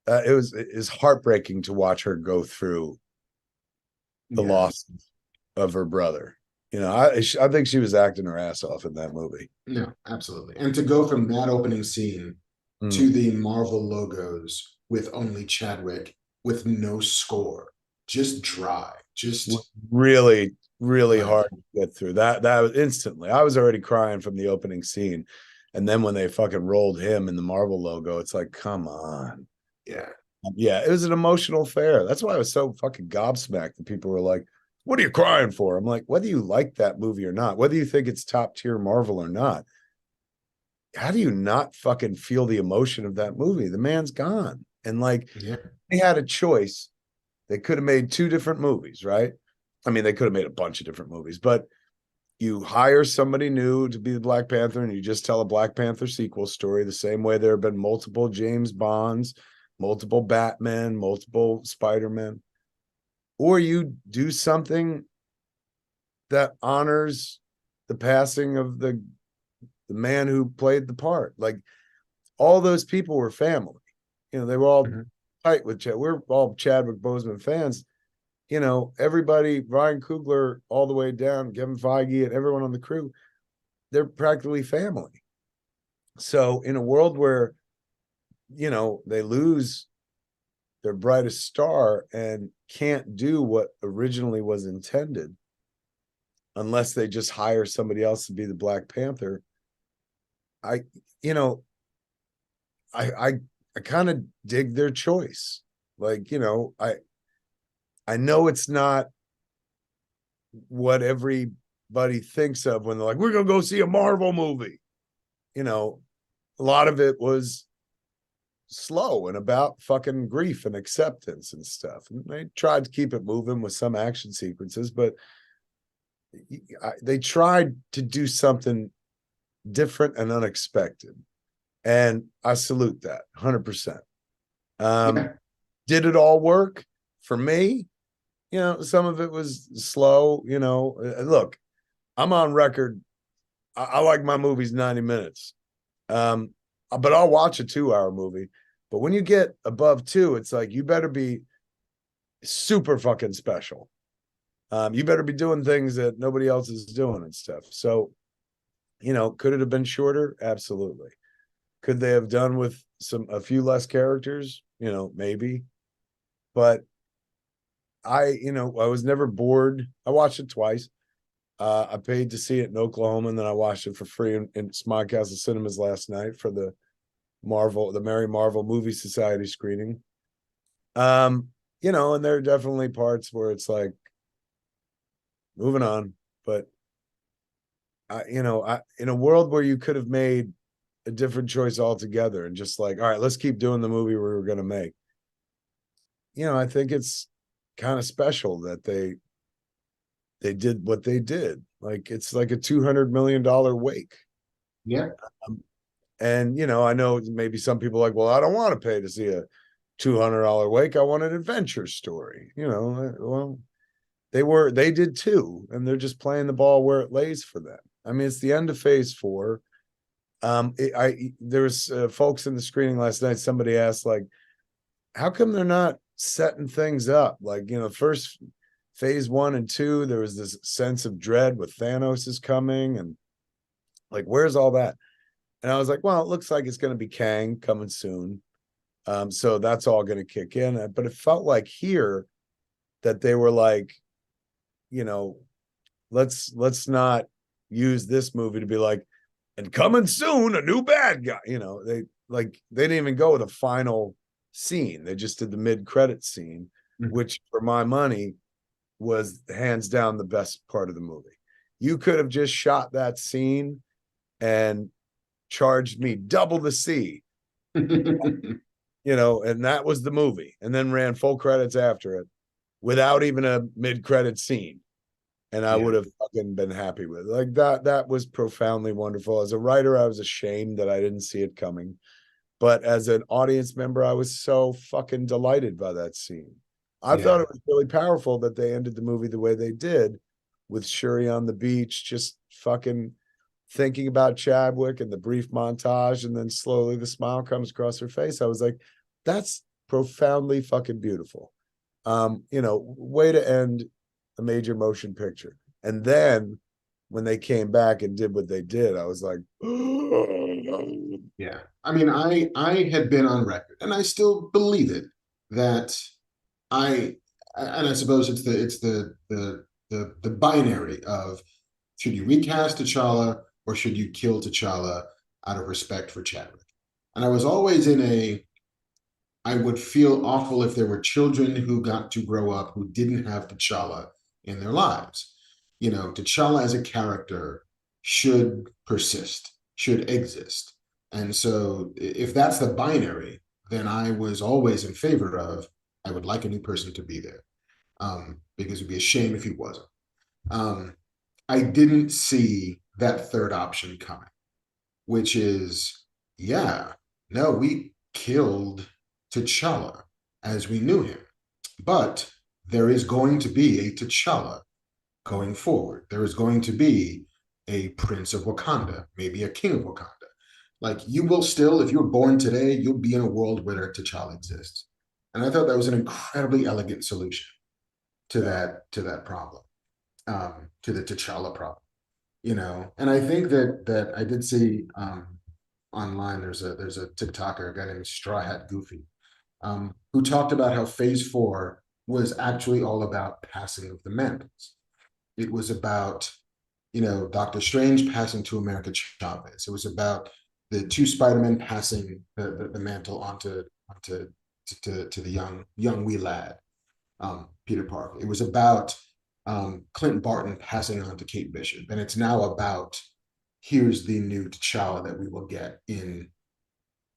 it's heartbreaking to watch her go through the loss of her brother. I think she was acting her ass off in that movie. No, absolutely. And to go from that opening scene to the Marvel logos with only Chadwick, with no score, just dry, just really, really hard to get through. That was instantly. I was already crying from the opening scene. And then when they fucking rolled him in the Marvel logo, it's like, come on. Yeah, it was an emotional affair. That's why I was so fucking gobsmacked that people were like, what are you crying for? I'm like, whether you like that movie or not, whether you think it's top tier Marvel or not, how do you not fucking feel the emotion of that movie? The man's gone. And like, they had a choice. They could have made 2 different movies, right? I mean, they could have made a bunch of different movies, but you hire somebody new to be the Black Panther and you just tell a Black Panther sequel story the same way there have been multiple James Bonds, multiple Batman, multiple Spider-Man. Or you do something that honors the passing of the man who played the part. Like all those people were family. They were all tight with Chad. We're all Chadwick Boseman fans. Everybody, Ryan Coogler, all the way down, Kevin Feige, and everyone on the crew, they're practically family. So in a world where, they lose their brightest star and can't do what originally was intended unless they just hire somebody else to be the Black Panther. I kind of dig their choice. Like, I know it's not what everybody thinks of when they're like, we're going to go see a Marvel movie. A lot of it was slow and about fucking grief and acceptance and stuff. And they tried to keep it moving with some action sequences, but they tried to do something different and unexpected. And I salute that 100%. Did it all work for me? Some of it was slow, look, I'm on record. I like my movies 90 minutes. But I'll watch a 2-hour movie. But when you get above 2, it's like, you better be super fucking special. You better be doing things that nobody else is doing and stuff. So, could it have been shorter? Absolutely. Could they have done with a few less characters? Maybe. But I was never bored. I watched it twice. I paid to see it in Oklahoma, and then I watched it for free in Smodcastle Cinemas last night for the Marvel, the Merry Marvel Movie Society screening. You know, and there are definitely parts where it's like moving on, but in a world where you could have made a different choice altogether and just like, all right, let's keep doing the movie we were going to make. You know, I think it's kind of special that they did what they did. Like it's like a $200 million wake. Yeah. And you know, I know maybe some people are like, well, I don't want to pay to see a $200 wake. I want an adventure story. You know, well, they did too, and they're just playing the ball where it lays for them. I mean, it's the end of phase 4. There was folks in the screening last night. Somebody asked, like, how come they're not setting things up? Like, you know, first phase 1 and 2, there was this sense of dread with Thanos is coming, and like, where's all that? And I was like, well, it looks like it's going to be Kang coming soon. So that's all going to kick in. But it felt like here that they were like, you know, let's not use this movie to be like, and coming soon, a new bad guy. You know, they didn't even go with a final scene. They just did the mid-credit scene, which for my money was hands down the best part of the movie. You could have just shot that scene and charged me double the C. You know, and that was the movie, and then ran full credits after it without even a mid-credit scene. And I would have fucking been happy with it. Like that was profoundly wonderful. As a writer, I was ashamed that I didn't see it coming. But as an audience member, I was so fucking delighted by that scene. I thought it was really powerful that they ended the movie the way they did, with Shuri on the beach, just fucking thinking about Chadwick and the brief montage, and then slowly the smile comes across her face. I was like, that's profoundly fucking beautiful. You know, way to end a major motion picture. And then when they came back and did what they did, I was like, yeah. I mean, I had been on record, and I still believe it, that I suppose it's the binary of, should you recast T'Challa or should you kill T'Challa out of respect for Chadwick? And I was always I would feel awful if there were children who got to grow up who didn't have T'Challa in their lives. You know, T'Challa as a character should persist, should exist. And so if that's the binary, then I was always in favor of, I would like a new person to be there, because it'd be a shame if he wasn't. I didn't see that third option coming, which is, no, we killed T'Challa as we knew him, but there is going to be a T'Challa going forward. There is going to be a Prince of Wakanda, maybe a King of Wakanda. Like, you will still, if you're born today, you'll be in a world where T'Challa exists. And I thought that was an incredibly elegant solution to that problem, to the T'Challa problem, you know. And I think that I did see online, there's a TikToker, a guy named Straw Hat Goofy, who talked about how Phase 4 was actually all about passing of the mantles. It was about, you know, Doctor Strange passing to America Chavez. It was about the two Spider-Men passing the mantle onto the young wee lad, Peter Parker. It was about Clint Barton passing on to Kate Bishop. And it's now about, here's the new T'Challa that we will get in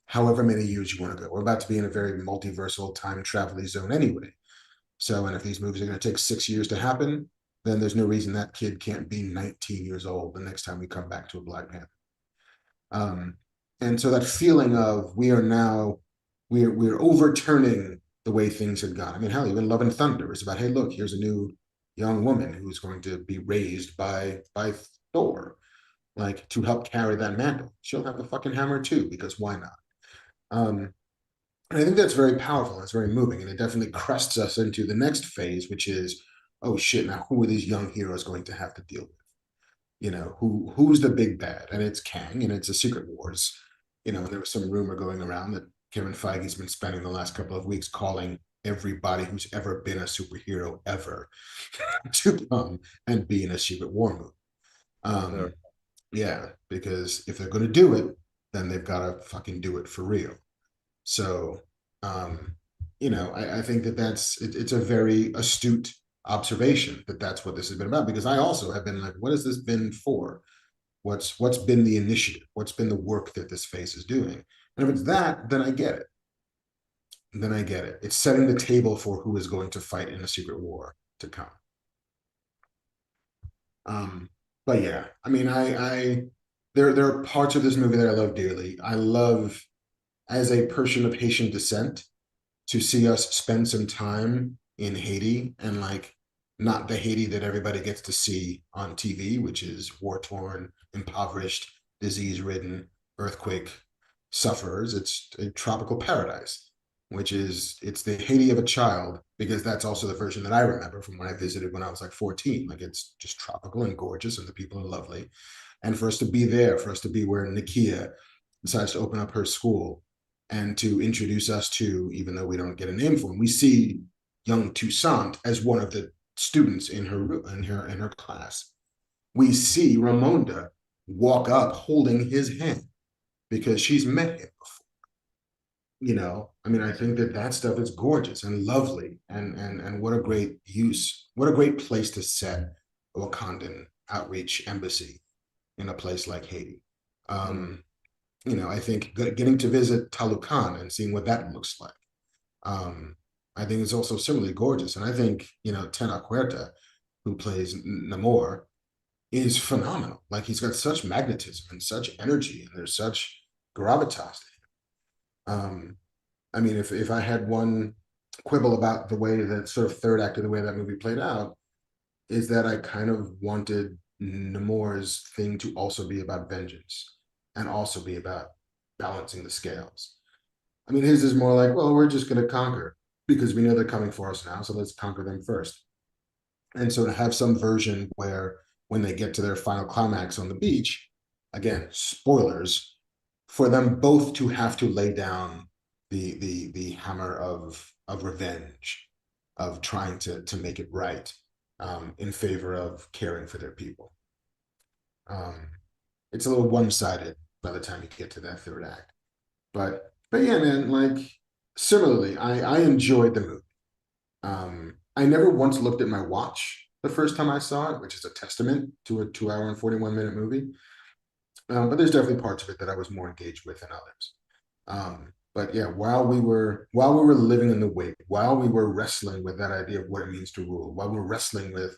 however many years you want to go. We're about to be in a very multiversal time travel zone anyway. So, and if these movies are going to take 6 years to happen, then there's no reason that kid can't be 19 years old the next time we come back to a Black Panther. And so that feeling of we're overturning the way things had gone. I mean, hell, even Love and Thunder is about, hey, look, here's a new young woman who's going to be raised by Thor, like, to help carry that mantle. She'll have the fucking hammer too, because why not? And I think that's very powerful. It's very moving, and it definitely crests us into the next phase, which is, oh shit, now who are these young heroes going to have to deal with? You know, who's the big bad? And it's Kang, and it's a Secret Wars. You know, and there was some rumor going around that Kevin Feige's been spending the last couple of weeks calling everybody who's ever been a superhero ever to come and be in a Secret War movie. Yeah, because if they're going to do it, then they've got to fucking do it for real. So, I think it's a very astute observation that that's what this has been about, because I also have been like, what has this been for? What's been the initiative? What's been the work that this face is doing? And if it's that, then I get it. Then I get it. It's setting the table for who is going to fight in a secret war to come. But yeah, I mean, there are parts of this movie that I love dearly. I love, as a person of Haitian descent, to see us spend some time in Haiti, and like, not the Haiti that everybody gets to see on TV, which is war-torn, impoverished, disease-ridden, earthquake sufferers. It's a tropical paradise, it's the Haiti of a child, because that's also the version that I remember from when I visited when I was like 14. Like, it's just tropical and gorgeous, and the people are lovely. And for us to be there, for us to be where Nakia decides to open up her school, and to introduce us to, even though we don't get a name for him, we see young Toussaint as one of the students in her class. We see Ramonda walk up holding his hand because she's met him before. I mean, I think that stuff is gorgeous and lovely, and what a great what a great place to set a Wakandan outreach embassy in a place like Haiti. I think getting to visit Talukan and seeing what that looks like, I think is also similarly gorgeous. And I think, Tena Huerta, who plays Namor, is phenomenal. Like, he's got such magnetism and such energy, and there's such gravitas to him. I mean, if I had one quibble about the way that sort of third act of the way that movie played out, is that I kind of wanted Namor's thing to also be about vengeance and also be about balancing the scales. I mean, his is more like, well, we're just going to conquer because we know they're coming for us now, so let's conquer them first. And so to have some version where when they get to their final climax on the beach, again, spoilers, for them both to have to lay down the hammer of revenge, of trying to make it right, in favor of caring for their people. It's a little one-sided by the time you get to that third act. But yeah, man, like, similarly, I enjoyed the movie. I never once looked at my watch the first time I saw it, which is a testament to a 2 hour and 41-minute movie. But there's definitely parts of it that I was more engaged with than others. But yeah, while we were living in the wake, while we were wrestling with that idea of what it means to rule, while we're wrestling with,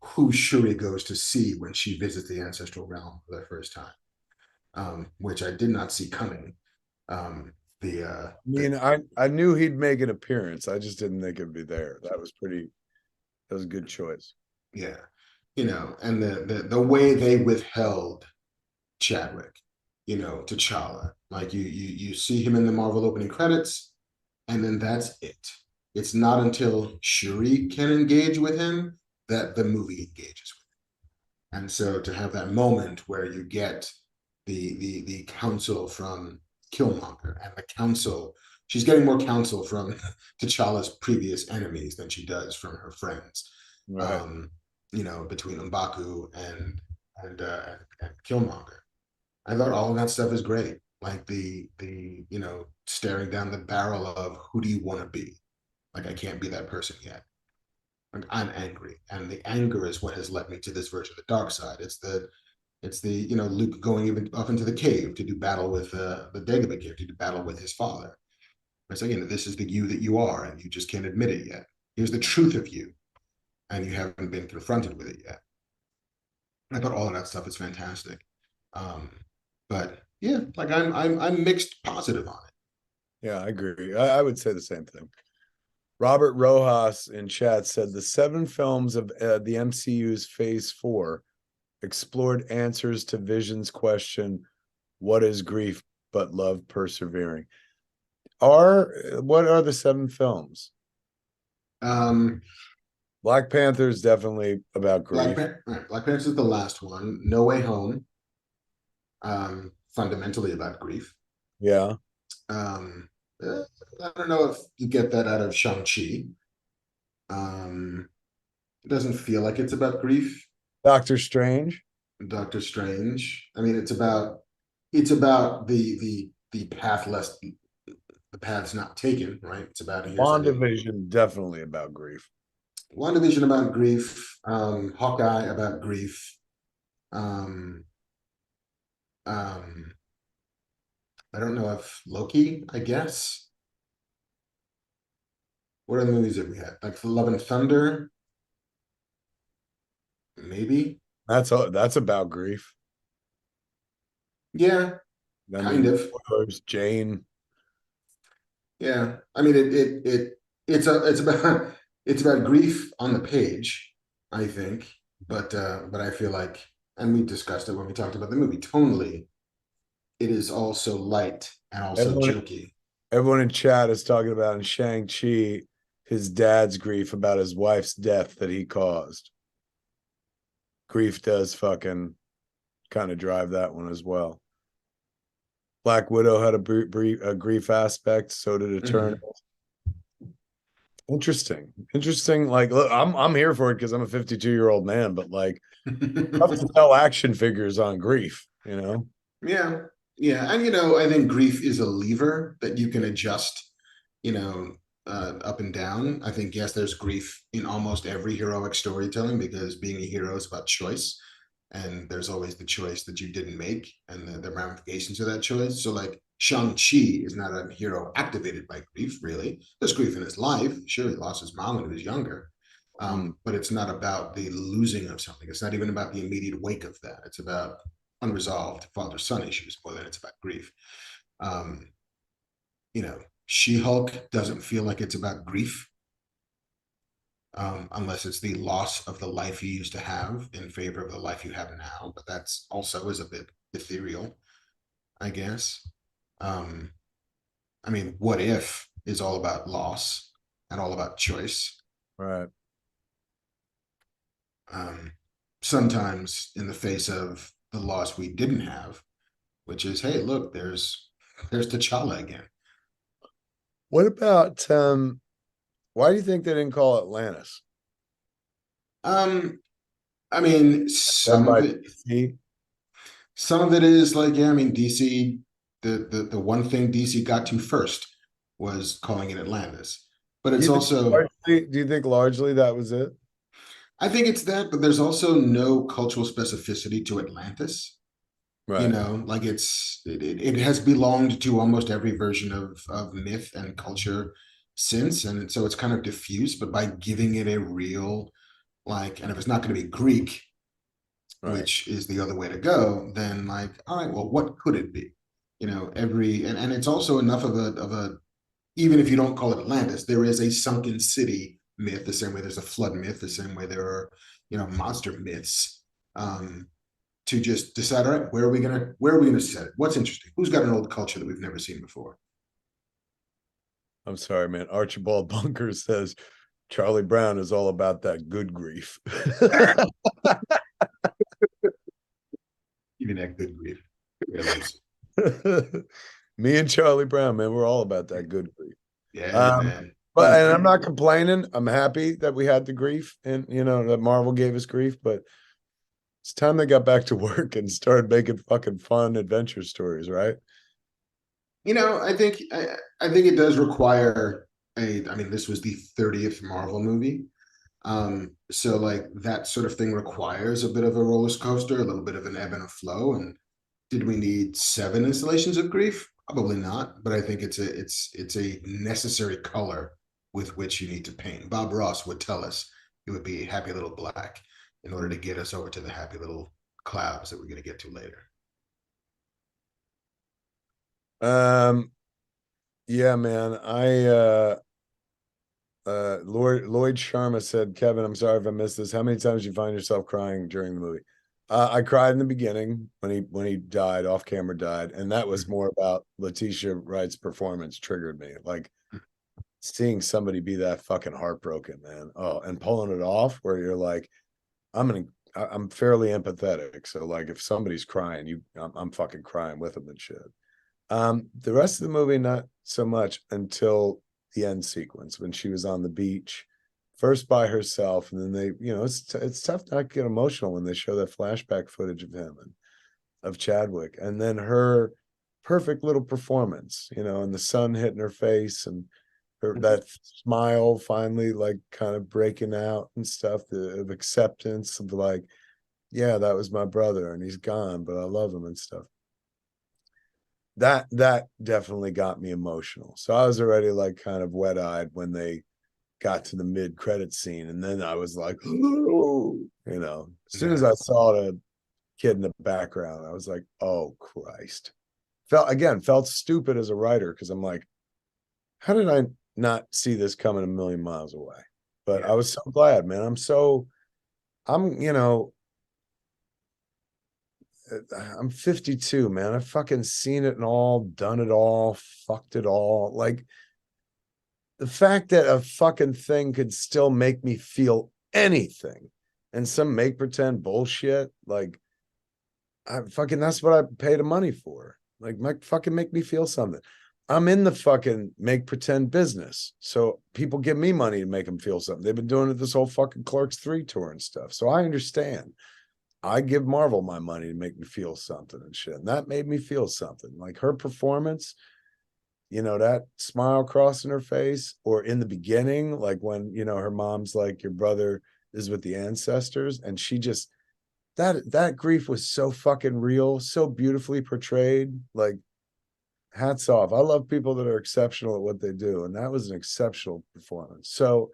who Shuri goes to see when she visits the ancestral realm for the first time, which I did not see coming. I knew he'd make an appearance. I just didn't think it'd be there. That was a good choice. Yeah. And the way they withheld Chadwick, T'Challa, like you see him in the Marvel opening credits, and then that's it. It's not until Shuri can engage with him that the movie engages with him. And so to have that moment where you get the counsel from Killmonger, and the counsel, she's getting more counsel from T'Challa's previous enemies than she does from her friends. Right. Between M'Baku and Killmonger. I thought all of that stuff is great. Like the staring down the barrel of, who do you want to be? Like, I can't be that person yet. Like, I'm angry, and the anger is what has led me to this version of the dark side. It's the Luke going even up into the cave to do battle with the Dagobah cave, to do battle with his father. It's like, this is the you that you are, and you just can't admit it yet. Here's the truth of you, and you haven't been confronted with it yet. I thought all of that stuff is fantastic. But yeah, like, I'm mixed positive on it. Yeah, I agree. I would say the same thing. Robert Rojas in chat said the 7 films of the MCU's Phase 4 explored answers to Vision's question, what is grief but love persevering? What are the 7 films? Black Panther is definitely about grief. Black Panther is the last one. No Way Home, fundamentally about grief. Yeah. I don't know if you get that out of Shang-Chi. It doesn't feel like it's about grief. Doctor Strange. Doctor Strange. I mean, it's about the path less the path's not taken, right? It's about here's a WandaVision definitely about grief. WandaVision about grief, Hawkeye about grief, um, um, I don't know if Loki, I guess. What are the movies that we had? Like Love and Thunder, maybe. That's about grief. Yeah, I kind mean, of. spoilers, Jane. Yeah, I mean it's about it's about grief on the page, I think, but I feel like, and we discussed it when we talked about the movie, tonally, it is also light and also Everyone, jokey. everyone in chat is talking about in Shang-Chi his dad's grief about his wife's death that he caused. Grief does fucking kind of drive that one as well. Black Widow had a grief aspect, so did Eternal. Mhm. Interesting. Like, look, I'm here for it because I'm a 52-year-old man, but like, tough to sell action figures on grief, you know? Yeah, yeah, and I think grief is a lever that you can adjust, you know, up and down. I think yes, there's grief in almost every heroic storytelling because being a hero is about choice, and there's always the choice that you didn't make and the ramifications of that choice. So like Shang-Chi is not a hero activated by grief, really. There's grief in his life. Sure, he lost his mom when he was younger. Mm, But it's not about the losing of something. It's not even about the immediate wake of that. It's about unresolved father-son issues more than it's about grief. Um, She-Hulk doesn't feel like it's about grief, unless it's the loss of the life you used to have in favor of the life you have now. But that's also is a bit ethereal, I guess. Um, I mean, What If is all about loss and all about choice. right. Um, Sometimes in the face of the loss we didn't have, which is, hey, look, there's T'Challa again. What about why do you think they didn't call it Atlantis? Um, I mean, Done by DC? some of it is like, yeah, I mean, DC, the one thing DC got to first was calling it Atlantis. But Do it's you think also, largely that was it? I think it's that, but there's also no cultural specificity to Atlantis. Right. Like it has belonged to almost every version of myth and culture since, and so it's kind of diffuse. But by giving it a real, like, and if it's not going to be Greek, Right. which is the other way to go, then like, all right, well, what could it be? Every and it's also enough of a even if you don't call it Atlantis, there is a sunken city myth, the same way there's a flood myth, the same way there are, monster myths. To just decide, all right, where are we gonna set it? What's interesting? Who's got an old culture that we've never seen before? I'm sorry, man. Archibald Bunker says Charlie Brown is all about that good grief. Even that good grief. Yeah, Me and Charlie Brown, man, we're all about that good grief. yeah, Um, man. and I'm not complaining. I'm happy that we had the grief and that Marvel gave us grief, but it's time they got back to work and started making fucking fun adventure stories, right? I think it does require I mean, this was the 30th Marvel movie. So like that sort of thing requires a bit of a roller coaster, a little bit of an ebb and a flow. And did we need 7 installations of grief? Probably not, but I think it's a necessary color with which you need to paint. Bob Ross would tell us it would be happy little black in order to get us over to the happy little clouds that we're going to get to later. Um, yeah, man. Lloyd Sharma said, Kevin, I'm sorry if I missed this. How many times did you find yourself crying during the movie? I cried in the beginning when he died, off camera died, and that was more about Letitia Wright's performance triggered me. Like seeing somebody be that fucking heartbroken, man. Oh, and pulling it off where you're like, I'm fairly empathetic. So like if somebody's crying, I'm fucking crying with them and shit. The rest of the movie, not so much until the end sequence when she was on the beach first by herself, and then they, it's tough not to get emotional when they show that flashback footage of him and of Chadwick, and then her perfect little performance, and the sun hitting her face and that smile finally like kind of breaking out and stuff, of acceptance of like, yeah, that was my brother and he's gone, but I love him and stuff. That definitely got me emotional. So I was already like kind of wet-eyed when they got to the mid-credit scene, and then I was like, as soon as I saw the kid in the background, I was like, oh Christ. Felt stupid as a writer, because I'm like, how did I not see this coming a million miles away? But I was so glad, man. I'm 52, man. I've fucking seen it and all, done it all, fucked it all. Like, the fact that a fucking thing could still make me feel anything, and some make pretend bullshit, like, that's what I pay the money for. Like, fucking make me feel something. I'm in the fucking make pretend business. So people give me money to make them feel something. They've been doing it this whole fucking Clerks 3 tour and stuff. So I understand. I give Marvel my money to make me feel something and shit. And that made me feel something. Like her performance, that smile crossing her face, or in the beginning, like when, her mom's like, your brother is with the ancestors. And she just, that grief was so fucking real, so beautifully portrayed. Like, hats off. I love people that are exceptional at what they do. And that was an exceptional performance. So,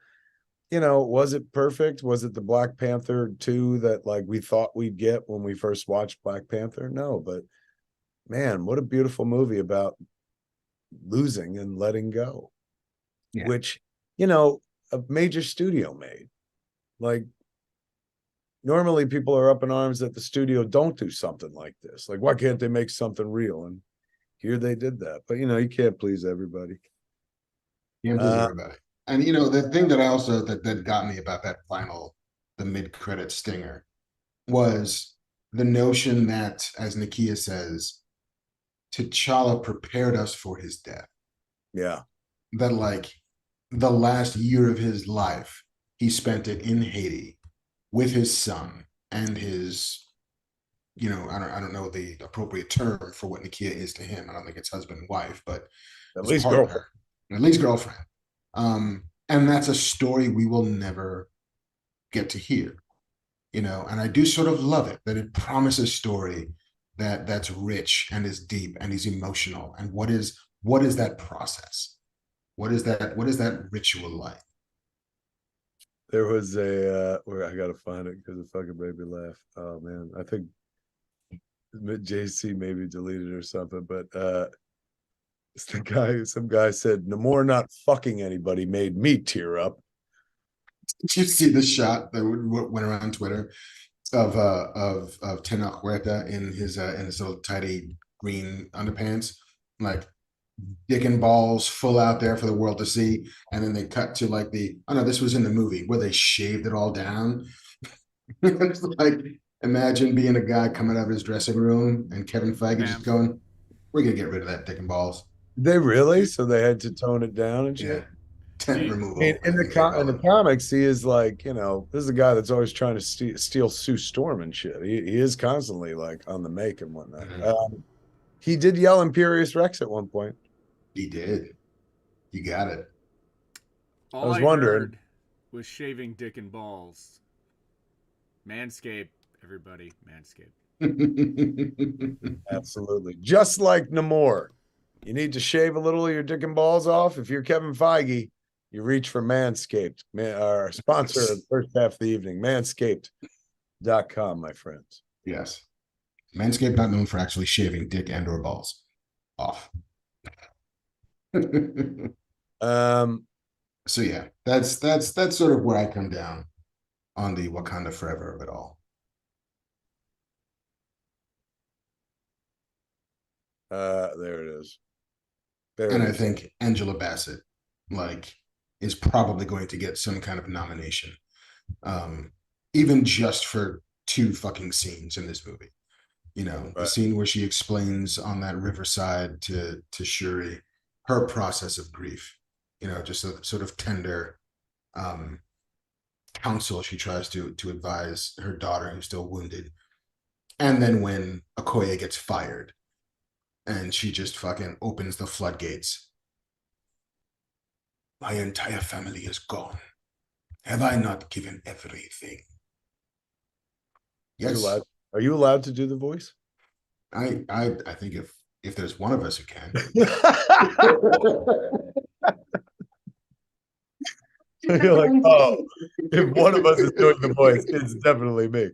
was it perfect? Was it the Black Panther 2 that like we thought we'd get when we first watched Black Panther? No, but man, what a beautiful movie about losing and letting go, which, a major studio made. Like, normally people are up in arms that the studio don't do something like this. Like, why can't they make something real? And here they did that. But, you can't please everybody. Can't please everybody. And the thing that I also that got me about the mid-credit stinger, was the notion that, as Nakia says, T'Challa prepared us for his death. Yeah. That like the last year of his life, he spent it in Haiti with his son and his, I don't know the appropriate term for what Nakia is to him. I don't think it's husband and wife, but at least girlfriend. At least girlfriend. And that's a story we will never get to hear, and I do sort of love it that it promises a story that's rich and is deep and is emotional. And what is that process? What is that ritual like? There was where I gotta find it because it fucking made me laugh. Oh man, I think JC maybe deleted it or something, but it's some guy said, Namor not fucking anybody made me tear up. Did you see the shot that went around Twitter of Tenoch Huerta in his little tidy green underpants, like dick and balls full out there for the world to see, and then they cut to like this was in the movie where they shaved it all down. It's like, imagine being a guy coming out of his dressing room and Kevin Feige just going, "We're gonna get rid of that dick and balls." They really? So they had to tone it down and shit. Yeah. Tent removal. In the comics, he is like, this is a guy that's always trying to steal Sue Storm and shit. He is constantly like on the make and whatnot. Mm-hmm. He did yell Imperious Rex at one point. He did. You got it. All I wondering was shaving dick and balls. Manscaped, everybody, Manscaped. Absolutely. Just like Namor. You need to shave a little of your dick and balls off. If you're Kevin Feige, you reach for Manscaped, our sponsor of the first half of the evening, manscaped.com, my friends. Yes. Manscaped not known for actually shaving dick and or balls off. So yeah, that's sort of where I come down on the Wakanda Forever of it all. There it is. I think Angela Bassett is probably going to get some kind of nomination, even just for 2 fucking scenes in this movie. Right. The scene where she explains on that riverside to Shuri her process of grief. Just a sort of tender, counsel she tries to advise her daughter who's still wounded. And then when Okoye gets fired and she just fucking opens the floodgates. My entire family is gone. Have I not given everything? Are you Yes. allowed, are you allowed to do the voice? I think if there's one of us who can. You're like, oh, if one of us is doing the voice, it's definitely me.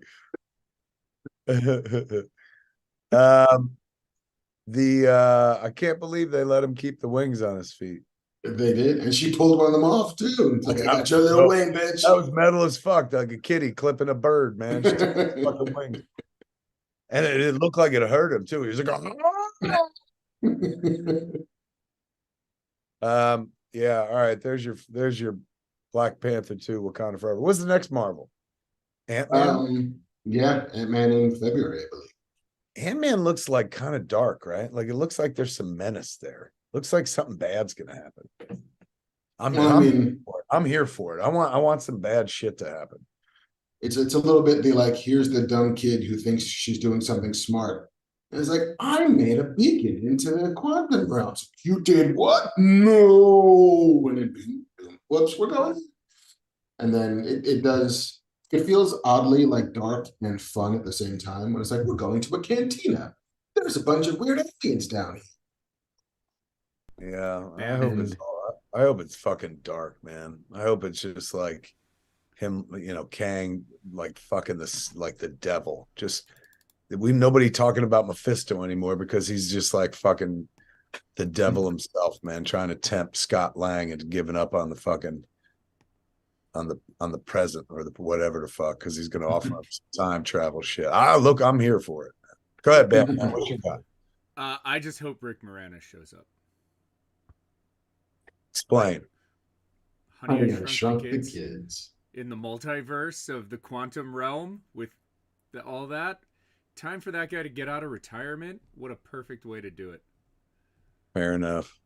I can't believe they let him keep the wings on his feet. They did, and she pulled one of them off too. It's like, I got your little wing, bitch. That was metal as fuck, like a kitty clipping a bird, man. She took his fucking wings. And it looked like it hurt him too. He was like, yeah, all right. There's your Black Panther 2, Wakanda Forever. What's the next Marvel? Ant-Man? Yeah, Ant-Man in February, I believe. Ant-Man looks like kind of dark, right? Like it looks like there's some menace there. Looks like something bad's gonna happen. I'm here for it. I want some bad shit to happen. It's a little bit the like, here's the dumb kid who thinks she's doing something smart. And it's like, I made a beacon into the quantum realms. You did what? No. And then boom, boom, whoops, we're going. And then it feels oddly like dark and fun at the same time. When it's like, we're going to a cantina. There's a bunch of weird aliens down here. Yeah, I hope it's fucking dark, man. I hope it's just like him, Kang, like fucking this, like the devil. Just nobody talking about Mephisto anymore because he's just like fucking the devil himself, man, trying to tempt Scott Lang into giving up on the fucking on the present or the whatever the fuck, because he's gonna offer up some time travel shit. Look, I'm here for it. Go ahead, Batman. What you got? I just hope Rick Moranis shows up. Explain. Honey, I Shrunk the Kids. In the multiverse of the quantum realm with all that. Time for that guy to get out of retirement. What a perfect way to do it. Fair enough.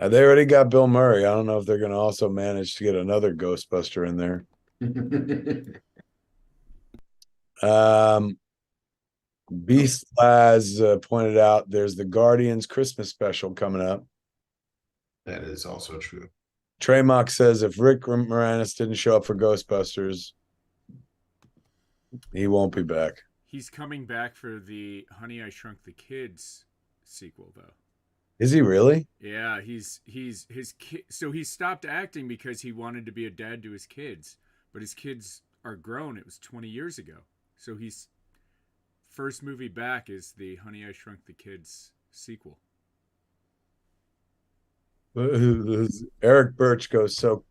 They already got Bill Murray. I don't know if they're going to also manage to get another Ghostbuster in there. Beast Laz pointed out there's the Guardians Christmas special coming up. That is also true. Treymock says if Rick Moranis didn't show up for Ghostbusters, he won't be back. He's coming back for the Honey, I Shrunk the Kids sequel, though. Is he really? Yeah, he's his kid. So he stopped acting because he wanted to be a dad to his kids, but his kids are grown. It was 20 years ago. So he's first movie back is the Honey, I Shrunk the Kids sequel. Eric Birch goes, so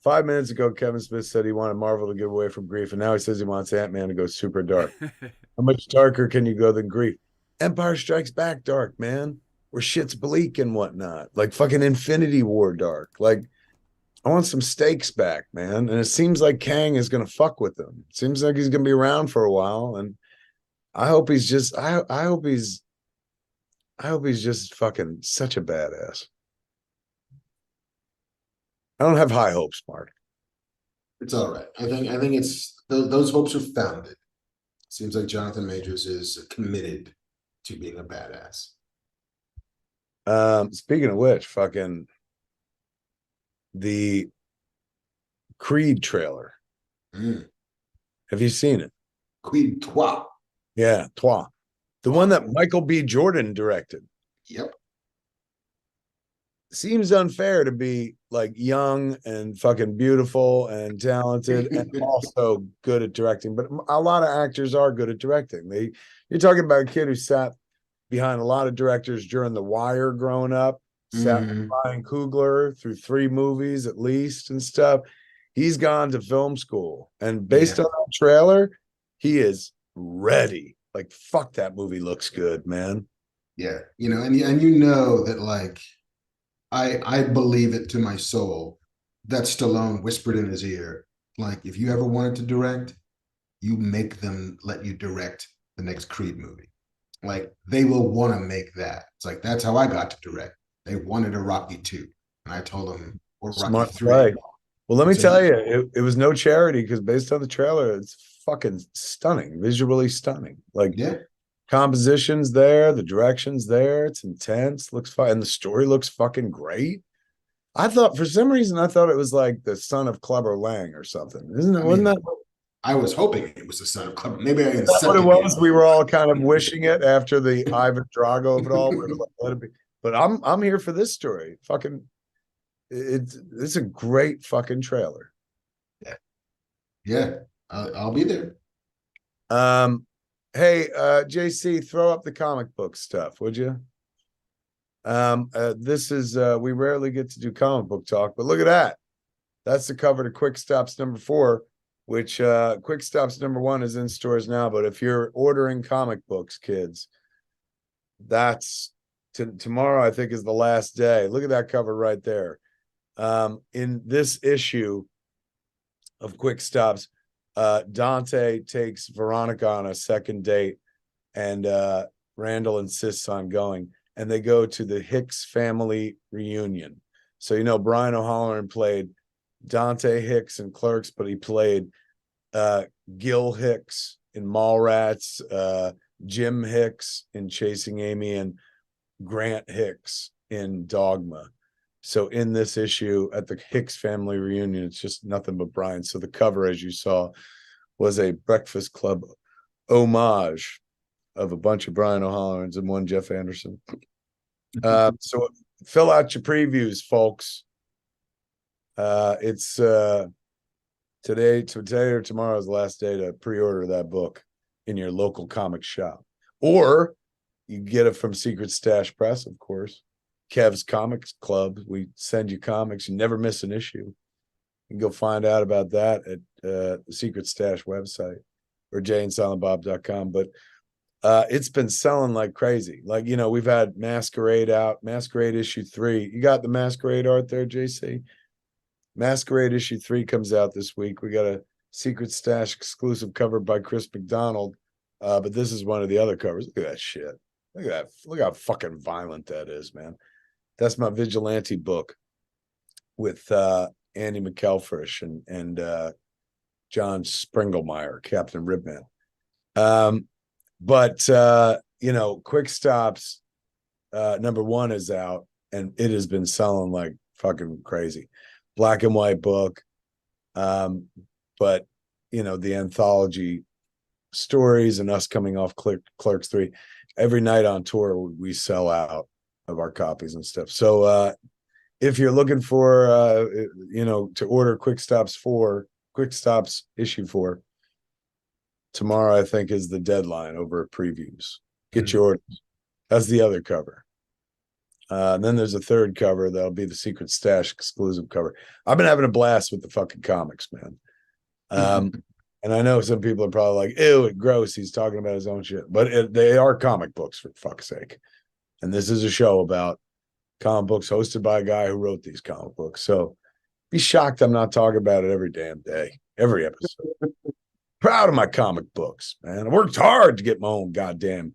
5 minutes ago, Kevin Smith said he wanted Marvel to get away from grief, and now he says he wants Ant-Man to go super dark. How much darker can you go than grief? Empire Strikes Back dark, man. Where shit's bleak and whatnot. Like fucking Infinity War dark. Like, I want some stakes back, man. And it seems like Kang is going to fuck with them. It seems like he's going to be around for a while. And I hope he's just, I hope he's just fucking such a badass. I don't have high hopes, Marc. It's all right. I think it's those hopes are founded. Seems like Jonathan Majors is committed to being a badass. Speaking of which, fucking the Creed trailer. Have you seen it? Creed Trois. Yeah, Trois. The one that Michael B. Jordan directed. Yep. Seems unfair to be like young and fucking beautiful and talented and also good at directing, but a lot of actors are good at directing. You're talking about a kid who sat behind a lot of directors during The Wire growing up, sat with Ryan Coogler through 3 movies at least and stuff. He's gone to film school, and based on that trailer, he is ready. Like, fuck, that movie looks good, man. Yeah, and you know that, like, I believe it to my soul that Stallone whispered in his ear, like, if you ever wanted to direct, you make them let you direct the next Creed movie. Like, they will want to make that. It's like, that's how I got to direct. They wanted a Rocky 2. And I told them, or Rocky 3. Well, let me So tell you, it was no charity because based on the trailer, it's fucking stunning, visually stunning. Like yeah, composition's there, the direction's there, it's intense, looks fun, and the story looks fucking great. I thought for some reason I thought it was like the son of Clubber Lang or something. Isn't it? I Wasn't mean, that I was hoping it was the son of Clever. Maybe I what it incepted was? it. We were all kind of wishing it after the Ivan Drago of it all. We were like, let it be. But I'm here for this story. Fucking, it's a great fucking trailer. Yeah, I'll be there. Hey, JC, throw up the comic book stuff, would you? This is we rarely get to do comic book talk, but look at that. That's the cover to Quick Stops #4, which Quick Stops #1 is in stores now. But if you're ordering comic books, kids, that's tomorrow, I think, is the last day. Look at that cover right there. In this issue of Quick Stops, Dante takes Veronica on a second date, and Randall insists on going, and they go to the Hicks family reunion. So, you know, Brian O'Halloran played Dante Hicks in Clerks, but he played Gil Hicks in Mallrats, Jim Hicks in Chasing Amy, and Grant Hicks in Dogma. So in this issue at the Hicks family reunion, it's just nothing but Brian. So the cover, as you saw, was a Breakfast Club homage of a bunch of Brian O'Hallorans and one Jeff Anderson. So fill out your previews, folks. It's today or tomorrow is the last day to pre-order that book in your local comic shop, or you get it from Secret Stash Press, of course. Kev's Comics Club. We send you comics. You never miss an issue. You can go find out about that at the Secret Stash website or jayandsilentbob.com. But it's been selling like crazy. Like, you know, we've had Masquerade out, Masquerade issue 3. You got the Masquerade art there, JC? Masquerade issue 3 comes out this week. We got a Secret Stash exclusive cover by Chris McDonald. But this is one of the other covers. Look at that shit. Look at that. Look how fucking violent that is, man. That's my vigilante book with Andy McElfresh and John Springelmeyer, Captain Ribman. But you know, Quick Stops #1 is out, and it has been selling like fucking crazy. Black and white book. But you know, the anthology stories and us coming off Clerks 3. Every night on tour, we sell out of our copies and stuff. So if you're looking for you know, to order Quick Stops issue 4, tomorrow I think is the deadline over at previews. Get your orders. That's the other cover. And then there's a third cover that'll be the Secret Stash exclusive cover. I've been having a blast with the fucking comics, man. And I know some people are probably like, ew, gross, he's talking about his own shit. But they are comic books, for fuck's sake. And this is a show about comic books hosted by a guy who wrote these comic books. So be shocked I'm not talking about it every damn day, every episode. Proud of my comic books, man. I worked hard to get my own goddamn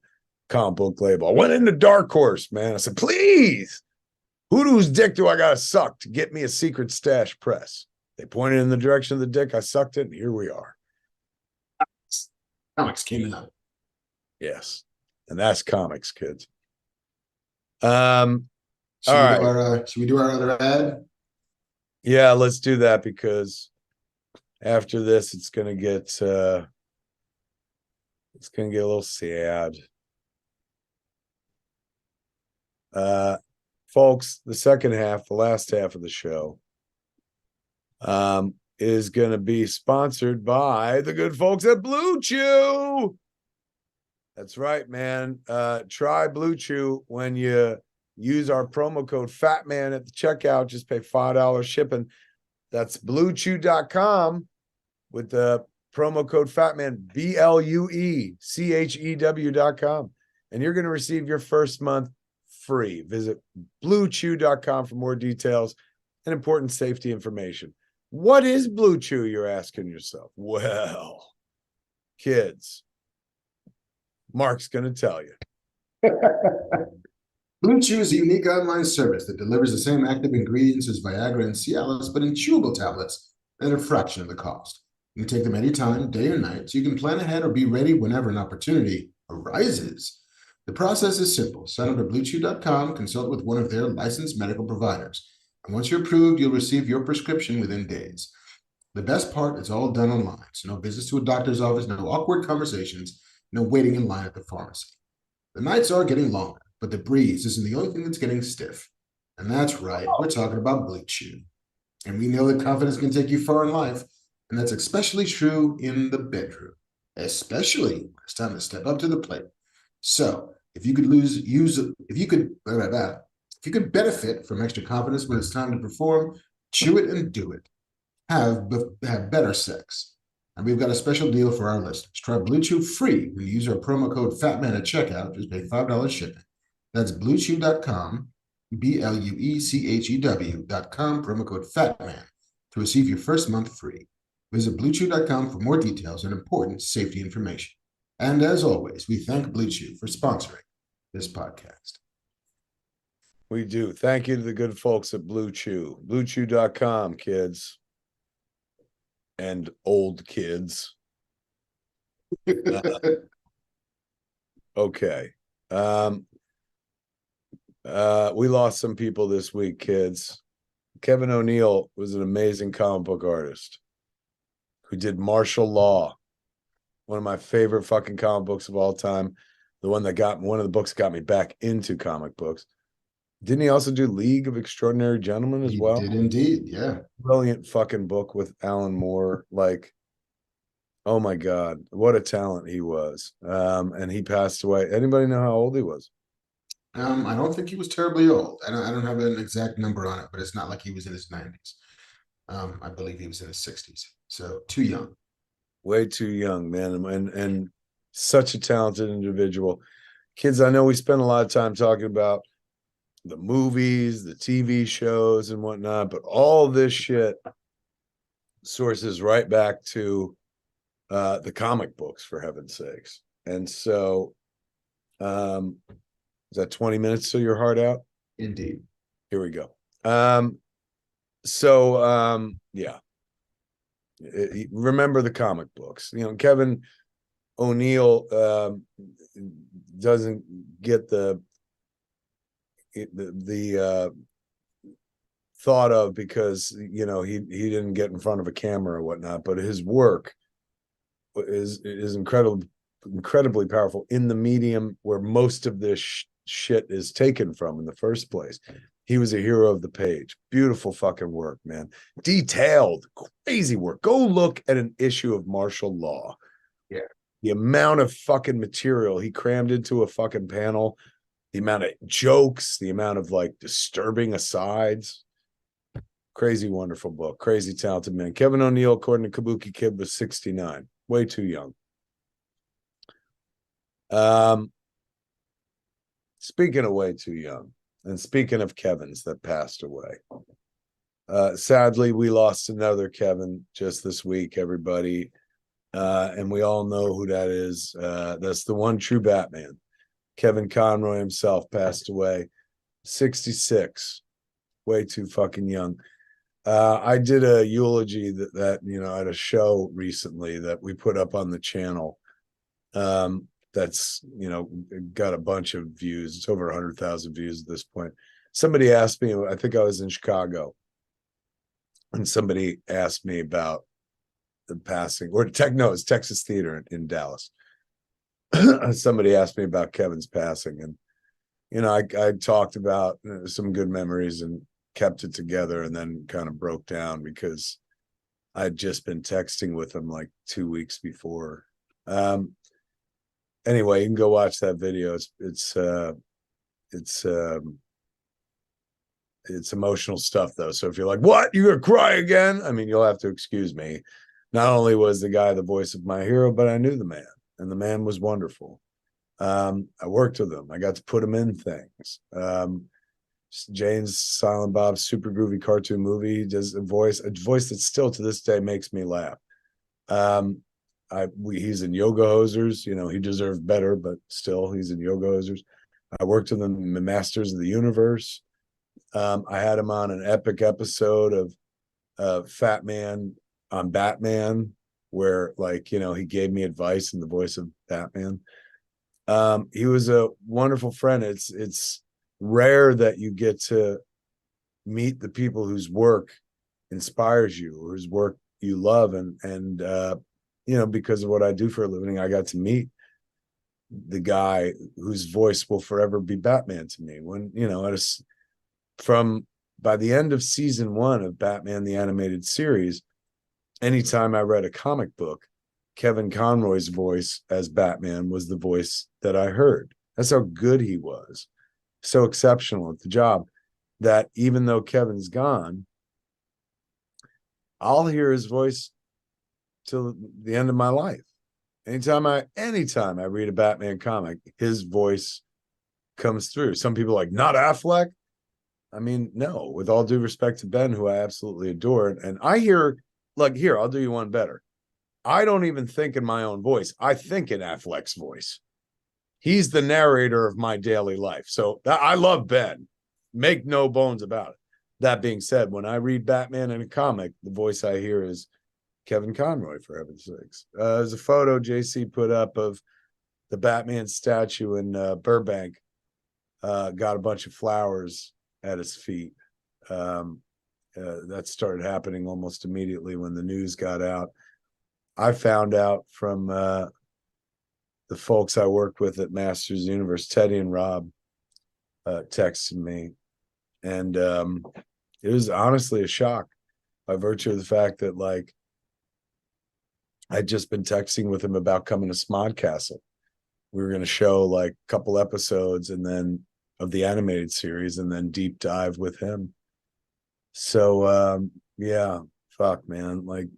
comic book label. I went into Dark Horse, man. I said, please, whose dick do I got to suck to get me a Secret Stash Press? They pointed in the direction of the dick. I sucked it, and here we are. Comics came out. Yes. And that's comics, kids. Should all right. Should we do our other ad? Yeah, let's do that, because after this, it's gonna get a little sad. Folks, the second half, the last half of the show, is gonna be sponsored by the good folks at BlueChew. That's right, man. Try BlueChew when you use our promo code FATMAN at the checkout. Just pay $5 shipping. That's BlueChew.com with the promo code FATMAN, BlueChew.com. And you're going to receive your first month free. Visit BlueChew.com for more details and important safety information. What is BlueChew, you're asking yourself? Well, kids, Marc's going to tell you. BlueChew is a unique online service that delivers the same active ingredients as Viagra and Cialis, but in chewable tablets at a fraction of the cost. You can take them anytime, day or night, so you can plan ahead or be ready whenever an opportunity arises. The process is simple. Sign up at BlueChew.com, consult with one of their licensed medical providers. And once you're approved, you'll receive your prescription within days. The best part is all done online, so no visits to a doctor's office, no awkward conversations, no waiting in line at the pharmacy. The nights are getting longer, but the breeze isn't the only thing that's getting stiff. And that's right, we're talking about BlueChew. And we know that confidence can take you far in life, and that's especially true in the bedroom, especially when it's time to step up to the plate. So if you could benefit from extra confidence when it's time to perform, chew it and do it. Have better sex. And we've got a special deal for our listeners. Try BlueChew free when you use our promo code FATMAN at checkout. Just pay $5 shipping. That's BlueChew.com, BlueChew.com, promo code FATMAN to receive your first month free. Visit BlueChew.com for more details and important safety information. And as always, we thank BlueChew for sponsoring this podcast. We do. Thank you to the good folks at BlueChew. BlueChew.com, kids. And old kids. Okay. We lost some people this week, kids. Kevin O'Neill was an amazing comic book artist who did Martial Law, one of my favorite fucking comic books of all time. One of the books got me back into comic books. Didn't he also do League of Extraordinary Gentlemen as well? He did indeed, yeah. Brilliant fucking book with Alan Moore. Like, oh my God, what a talent he was. And he passed away. Anybody know how old he was? I don't think he was terribly old. I don't have an exact number on it, but it's not like he was in his 90s. I believe he was in his 60s. So too young. Way too young, man. And such a talented individual. Kids, I know we spend a lot of time talking about the movies, the TV shows and whatnot, but all this shit sources right back to the comic books, for heaven's sakes. And so is that 20 minutes till your heart out? Indeed. Here we go. Yeah. Remember the comic books. You know, Kevin O'Neill doesn't get the thought of because, you know, he didn't get in front of a camera or whatnot, but his work is incredibly powerful in the medium where most of this shit is taken from in the first place. He was a hero of the page. Beautiful fucking work, man. Detailed, crazy work. Go look at an issue of Martial Law. Yeah. The amount of fucking material he crammed into a fucking panel, the amount of jokes, the amount of like disturbing asides. Crazy, wonderful book. Crazy, talented man. Kevin O'Neill, according to Kabuki Kid, was 69. Way too young. Speaking of way too young, and speaking of Kevins that passed away, sadly, we lost another Kevin just this week, everybody. And we all know who that is. That's the one true Batman. Kevin Conroy himself passed away, 66, way too fucking young. I did a eulogy that you know, at a show recently that we put up on the channel. That's, you know, got a bunch of views. It's over 100,000 views at this point. Somebody asked me, I think I was in Chicago, and somebody asked me about the passing, or it's Texas Theater in Dallas. Somebody asked me about Kevin's passing, and you know, I talked about some good memories and kept it together, and then kind of broke down because I'd just been texting with him like 2 weeks before. Anyway, you can go watch that video. It's emotional stuff though. So if you're like, what, you're gonna cry again? I mean, you'll have to excuse me. Not only was the guy the voice of my hero, but I knew the man, and the man was wonderful. I worked with him. I got to put him in things. Jane's Silent Bob's super groovy cartoon movie. He does a voice that still to this day makes me laugh. He's in Yoga Hosers. You know, he deserved better, but still he's in Yoga Hosers. I worked with him in Masters of the Universe. I had him on an epic episode of Fat Man on Batman, where like, you know, he gave me advice in the voice of Batman. He was a wonderful friend. It's rare that you get to meet the people whose work inspires you or whose work you love. And you know, because of what I do for a living, I got to meet the guy whose voice will forever be Batman to me. When, you know, from by the end of season 1 of Batman the Animated Series, anytime I read a comic book, Kevin Conroy's voice as Batman was the voice that I heard. That's how good he was. So exceptional at the job that even though Kevin's gone, I'll hear his voice till the end of my life. Anytime I read a Batman comic, his voice comes through. Some people are like, not Affleck. I mean, no, with all due respect to Ben, who I absolutely adore. And I hear, like, here, I'll do you one better. I don't even think in my own voice. I think in Affleck's voice. He's the narrator of my daily life. So I love Ben. Make no bones about it. That being said, when I read Batman in a comic, the voice I hear is Kevin Conroy, for heaven's sakes. There's a photo JC put up of the Batman statue in Burbank. Got a bunch of flowers at his feet. That started happening almost immediately when the news got out. I found out from the folks I worked with at Masters of the Universe, Teddy and Rob, texted me. And it was honestly a shock by virtue of the fact that, like, I'd just been texting with him about coming to Smodcastle. We were going to show like a couple episodes and then of the animated series and then deep dive with him. So yeah, fuck, man. Like,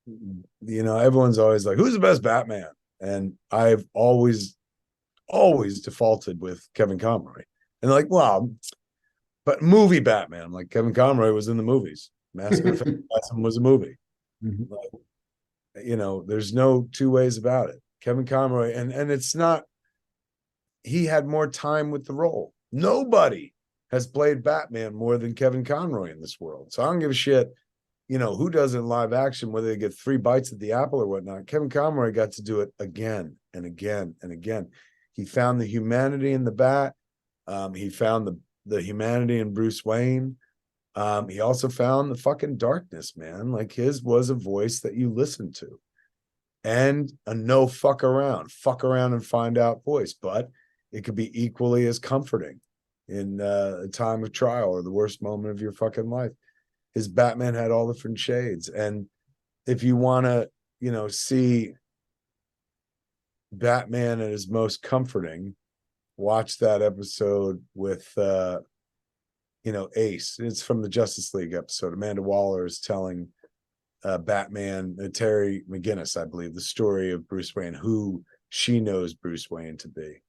you know, everyone's always like, who's the best Batman? And I've always defaulted with Kevin Conroy. And they're like, well, but movie Batman. I'm like, Kevin Conroy was in the movies. Mask of the Phantasm was a movie. Mhm. Like, you know, there's no two ways about it. Kevin Conroy, and it's not, he had more time with the role. Nobody has played Batman more than Kevin Conroy in this world. So I don't give a shit, you know, who does it in live action, whether they get 3 bites at the apple or whatnot. Kevin Conroy got to do it again and again and again. He found the humanity in the Bat. He found the humanity in Bruce Wayne. He also found the fucking darkness, man. Like, his was a voice that you listened to, and a no fuck around and find out voice. But it could be equally as comforting in a time of trial or the worst moment of your fucking life. His Batman had all different shades. And if you want to, you know, see Batman at his most comforting, watch that episode with you know, Ace. It's from the Justice League episode. Amanda Waller is telling Batman, Terry McGinnis, I believe, the story of Bruce Wayne, who she knows Bruce Wayne to be.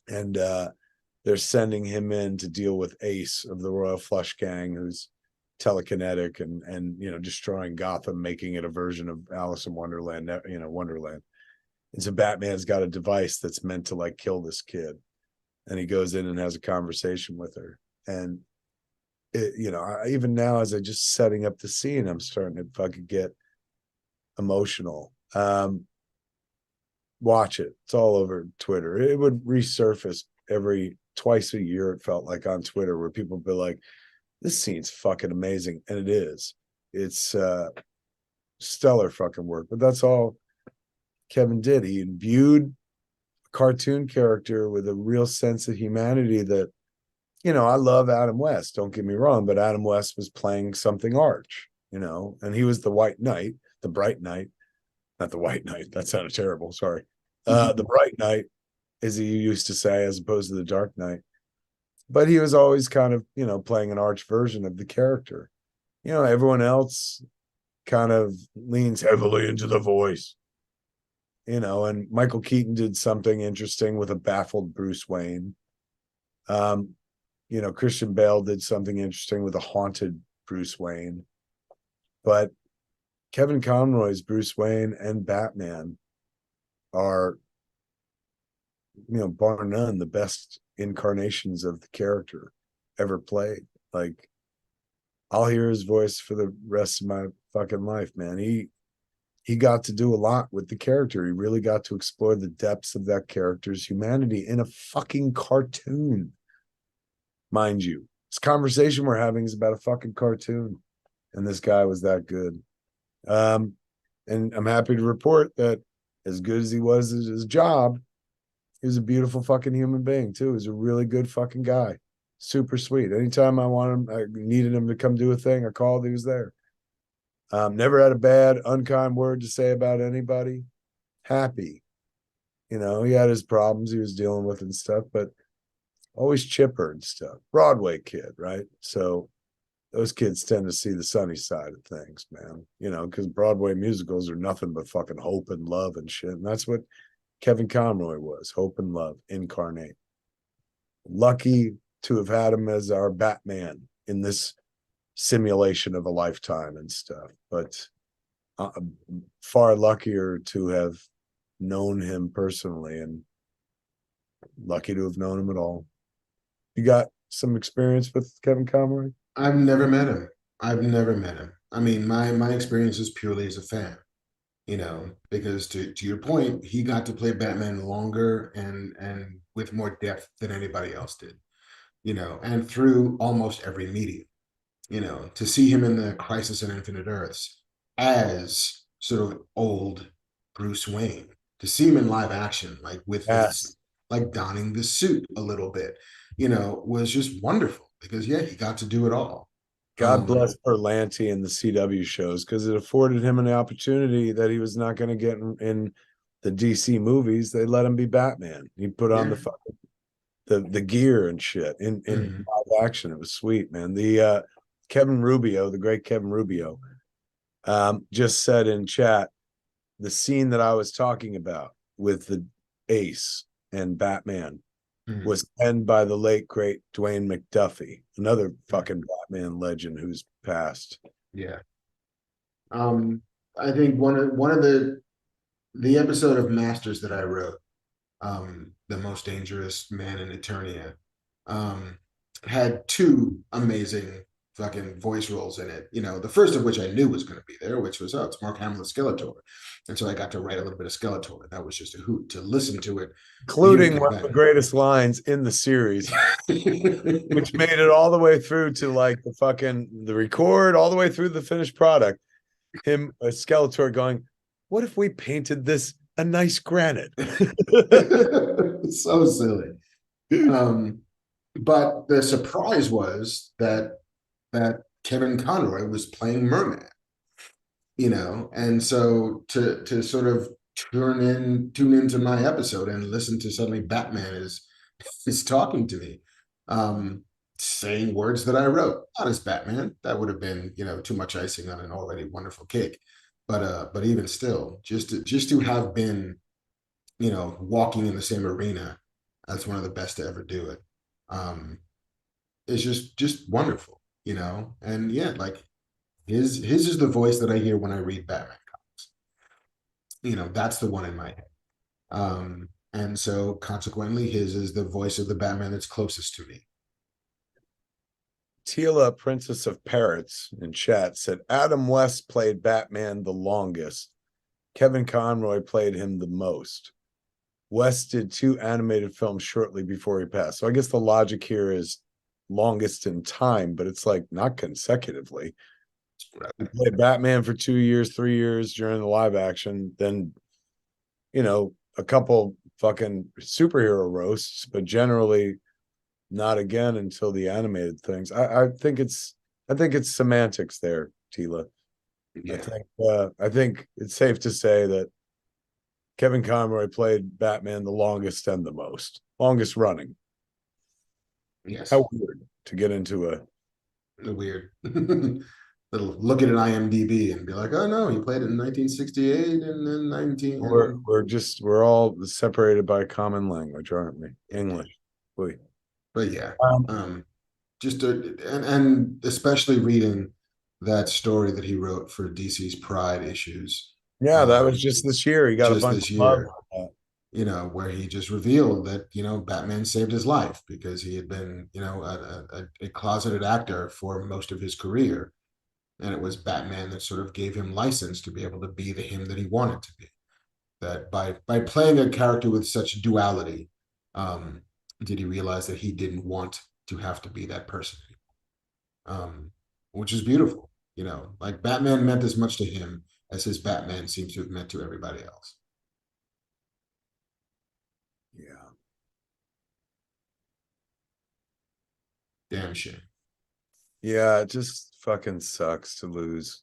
And they're sending him in to deal with Ace of the Royal Flush Gang, who's telekinetic and you know, destroying Gotham, making it a version of Alice in Wonderland, you know, Wonderland. And so Batman's got a device that's meant to like kill this kid. And he goes in and has a conversation with her. And it, you know, even now, as I just setting up the scene, I'm starting to fucking get emotional. Watch it. It's all over Twitter. It would resurface every twice a year, it felt like, on Twitter, where people would be like, this scene's fucking amazing. And it is. It's stellar fucking work. But that's all Kevin did. He imbued a cartoon character with a real sense of humanity that, you know, I love Adam West, don't get me wrong, but Adam West was playing something arch, you know, and he was the White Knight, the Bright Knight, not the White Knight. That sounded terrible. Sorry. The Bright Knight, as he used to say, as opposed to the Dark Knight. But he was always kind of, you know, playing an arch version of the character. You know, everyone else kind of leans heavily into the voice, you know, and Michael Keaton did something interesting with a baffled Bruce Wayne. You know, Christian Bale did something interesting with a haunted Bruce Wayne. But Kevin Conroy's Bruce Wayne and Batman are bar none, the best incarnations of the character ever played. Like, I'll hear his voice for the rest of my fucking life, man. He got to do a lot with the character. He really got to explore the depths of that character's humanity in a fucking cartoon. Mind you, this conversation we're having is about a fucking cartoon, and this guy was that good. And I'm happy to report that as good as he was at his job, he was a beautiful fucking human being too. He was a really good fucking guy. Super sweet. Anytime I needed him to come do a thing, I called, he was there. Never had a bad, unkind word to say about anybody. Happy. He had his problems he was dealing with and stuff, but always chipper and stuff. Broadway kid, right? So those kids tend to see the sunny side of things, man. Because Broadway musicals are nothing but fucking hope and love and shit. And that's what Kevin Conroy was, hope and love incarnate. Lucky to have had him as our Batman in this simulation of a lifetime and stuff, but far luckier to have known him personally, and lucky to have known him at all. You got some experience with Kevin Conroy? I've never met him. I mean, my experience is purely as a fan, because to your point, he got to play Batman longer and with more depth than anybody else did, and through almost every medium. To see him in the Crisis on Infinite Earths as sort of old Bruce Wayne, to see him in live action, like with his, like donning the suit a little bit, was just wonderful because he got to do it all. God bless Berlanti and the CW shows, because it afforded him an opportunity that he was not going to get in the DC movies. They let him be Batman. He put on the gear and shit in live action. It was sweet, man. The Kevin Rubio, the great Kevin Rubio, just said in chat, the scene that I was talking about with the Ace and Batman was penned by the late great Dwayne McDuffie, another fucking Batman legend who's passed. Yeah. I think one of the episode of Masters that I wrote, The Most Dangerous Man in Eternia, had two amazing fucking voice roles in it. The first of which I knew was going to be there, which was, it's Mark Hamill's Skeletor. And so I got to write a little bit of Skeletor. That was just a hoot to listen to it. Including one of the greatest lines in the series, which made it all the way through to like the record, all the way through the finished product. Him, Skeletor going, what if we painted this a nice granite? So silly. But the surprise was that Kevin Conroy was playing Merman, and so to sort of tune into my episode and listen to suddenly Batman is talking to me, saying words that I wrote, not as Batman. That would have been, too much icing on an already wonderful cake. But even still, just to have been, walking in the same arena, that's one of the best to ever do it. It's just wonderful. And like his is the voice that I hear when I read Batman comics. That's the one in my head. And so consequently, his is the voice of the Batman that's closest to me. Tila, Princess of Parrots, in chat said Adam West played Batman the longest. Kevin Conroy played him the most. West did 2 animated films shortly before he passed. So I guess the logic here is longest in time, but it's like not consecutively. He played Batman for 2 years, 3 years during the live action, then a couple fucking superhero roasts, but generally not again until the animated things. I think it's semantics there, Tila. Yeah. I think it's safe to say that Kevin Conroy played Batman the longest and the longest running. Yes. How weird to get into a weird little look at an IMDb and be like, oh no, he played it in 1968 and then 19. We're all separated by common language, aren't we? English. But yeah, and especially reading that story that he wrote for DC's Pride issues. Yeah, that was just this year. He got a bunch this year. where he just revealed that, Batman saved his life because he had been, a closeted actor for most of his career. And it was Batman that sort of gave him license to be able to be the him that he wanted to be. That by playing a character with such duality, did he realize that he didn't want to have to be that person which is beautiful. Like Batman meant as much to him as his Batman seems to have meant to everybody else. Yeah. Damn shame. Yeah, it just fucking sucks to lose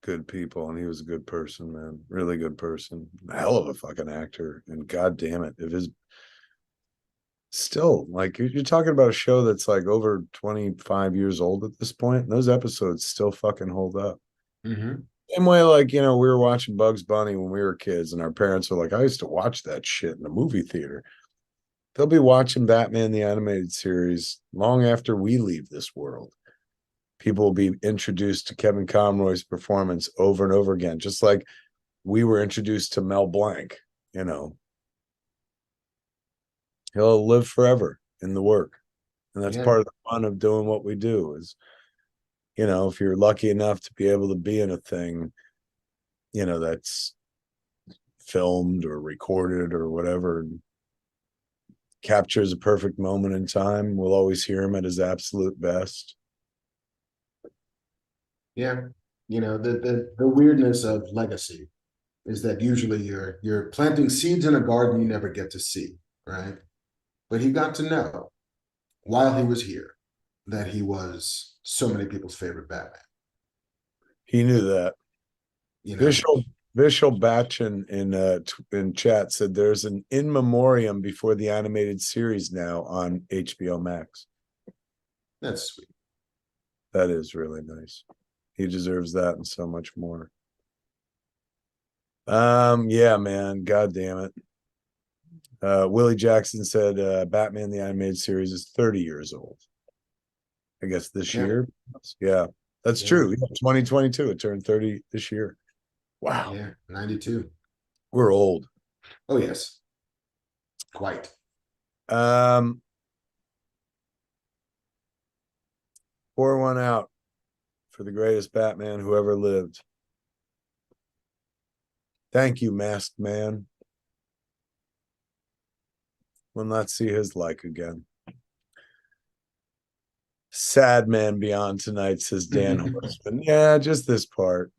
good people. And he was a good person, man. Really good person. Hell of a fucking actor. And god damn it. If his still like you're talking about a show that's like over 25 years old at this point, and those episodes still fucking hold up. Mm-hmm. Same way, like, we were watching Bugs Bunny when we were kids, and our parents were like, I used to watch that shit in the movie theater. They'll be watching Batman the Animated Series long after we leave this world. People will be introduced to Kevin Conroy's performance over and over again, just like we were introduced to Mel Blanc. He'll live forever in the work. And that's part of the fun of doing what we do is, if you're lucky enough to be able to be in a thing, that's filmed or recorded or whatever, captures a perfect moment in time, we'll always hear him at his absolute best. Yeah. The weirdness of legacy is that usually you're planting seeds in a garden you never get to see, right? But he got to know while he was here that he was so many people's favorite Batman. He knew that. Vishal Bachchan in chat said there's an in memoriam before the animated series now on HBO Max. That's sweet. That is really nice. He deserves that and so much more. Yeah, man. God damn it. Willie Jackson said Batman the Animated Series is 30 years old. I guess this year. Yeah, that's true. 2022. It turned 30 this year. Wow. Yeah, 92. We're old. Oh, yes. Quite. Pour one out for the greatest Batman who ever lived. Thank you, Masked Man. We'll not see his like again. Sad man beyond tonight, says Dan Horseman. Yeah, just this part.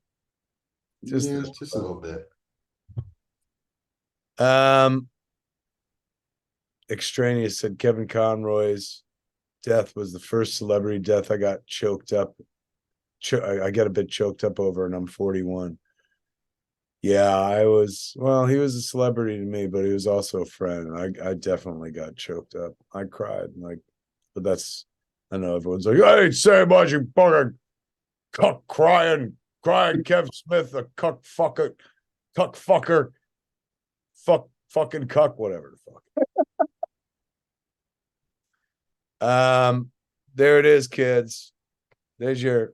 Just a little bit. Extraneous said Kevin Conroy's death was the first celebrity death I got choked up. I got a bit choked up over, and I'm 41. Yeah, he was a celebrity to me, but he was also a friend. I definitely got choked up. I cried, but I know everyone's like, I ain't saying much, you fucking cuck crying Kev Smith, a cuck fucker, fucking cuck, whatever the fuck. There it is, kids. There's your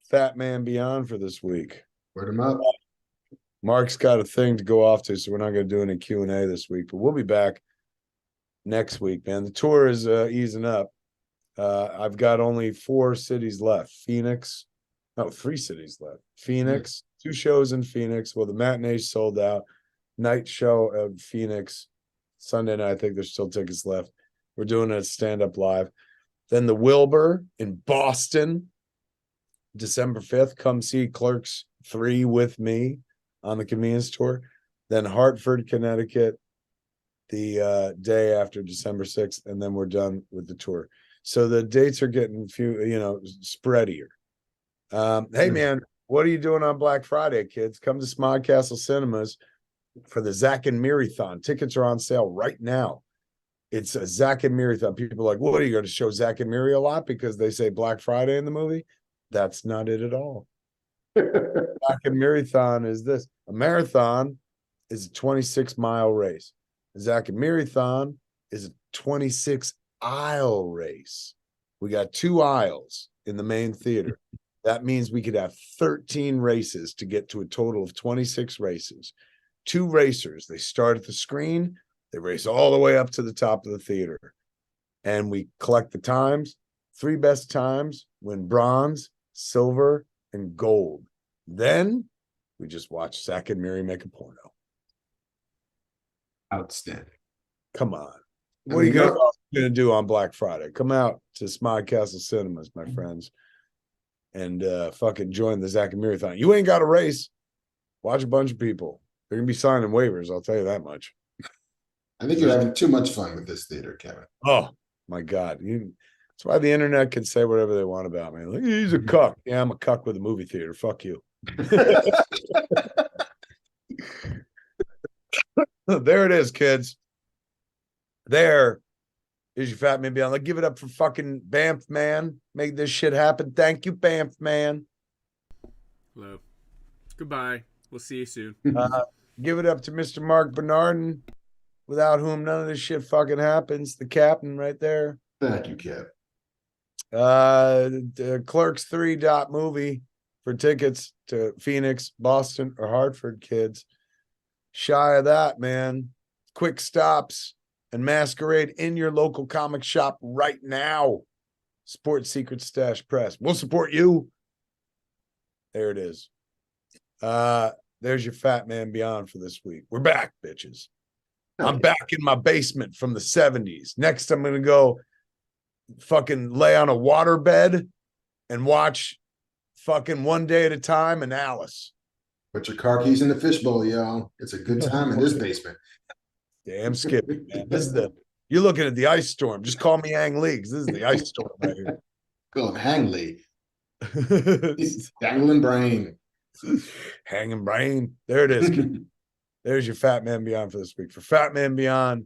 Fat Man Beyond for this week. Word him up. Marc's got a thing to go off to, so we're not going to do any Q&A this week, but we'll be back next week, man. The tour is easing up. I've got only 4 cities left. 3 cities left. Phoenix, 2 shows in Phoenix. Well, the matinee's sold out. Night show of Phoenix. Sunday night, I think there's still tickets left. We're doing a stand-up live. Then the Wilbur in Boston, December 5th. Come see Clerks 3 with me on the Convenience Tour. Then Hartford, Connecticut, the day after December 6th, and then we're done with the tour. So the dates are getting spreadier. Hey, man, what are you doing on Black Friday, kids? Come to Smog Castle Cinemas for the Zack and Miri-thon. Tickets are on sale right now. It's a Zack and Miri-thon. People are like, what, are you going to show Zack and Miri a lot because they say Black Friday in the movie? That's not it at all. Zack and Miri-thon is this. A marathon is a 26-mile race. A Zack and Miri-thon is a 26-aisle race. We got 2 aisles in the main theater. That means we could have 13 races to get to a total of 26 races. 2 racers. They start at the screen, they race all the way up to the top of the theater. And we collect the times. 3 best times win bronze, silver, and gold. Then we just watch Zach and Miri make a porno. Outstanding. Come on. What are you gonna do on Black Friday? Come out to Smog Castle Cinemas, my friends, and fucking join the Zach and Miri-thon. You ain't got a race. Watch a bunch of people. They're gonna be signing waivers, I'll tell you that much. I think you're having too much fun with this theater, Kevin. Oh my God. That's why the internet can say whatever they want about me. Like, he's a cuck. Yeah, I'm a cuck with a movie theater. Fuck you. There it is, kids. There is your Fat Man Beyond. Like, give it up for fucking Banff Man. Make this shit happen. Thank you, Banff Man. Hello. Goodbye. We'll see you soon. Give it up to Mr. Marc Bernardin, without whom none of this shit fucking happens. The captain right there. Thank you, Kev. The Clerks 3 movie for tickets to Phoenix, Boston, or Hartford, kids. Shy of that, man. Quick stops and Masquerade in your local comic shop right now. Support Secret Stash Press. We'll support you. There it is. There's your Fat Man Beyond for this week. We're back, bitches. I'm back in my basement from the 70s. Next, I'm going to go fucking lay on a waterbed and watch fucking One Day at a Time and Alice. Put your car keys in the fishbowl, y'all. It's a good time in this basement. Damn skippy, man. You're looking at the ice storm. Just call me Ang Lee, because this is the ice storm right here. Go Hang Lee. Dangling brain. Hanging brain. There it is. There's your Fat Man Beyond for this week. For Fat Man Beyond,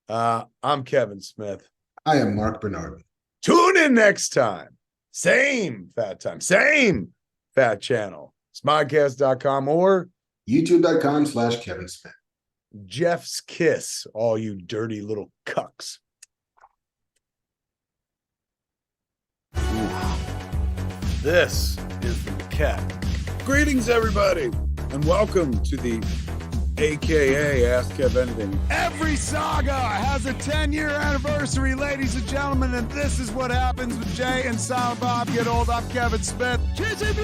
I'm Kevin Smith. I am Marc Bernardin. Tune in next time. Same fat time. Same fat channel. Smodcast.com or YouTube.com/Kevin Smith. Jeff's Kiss, all you dirty little cucks. This is the cat. Greetings, everybody, and welcome to the AKA Ask Kev Anything. Every saga has a 10-year anniversary, ladies and gentlemen, and this is what happens when Jay and Silent Bob get old. I'm Kevin Smith. Cheers, if you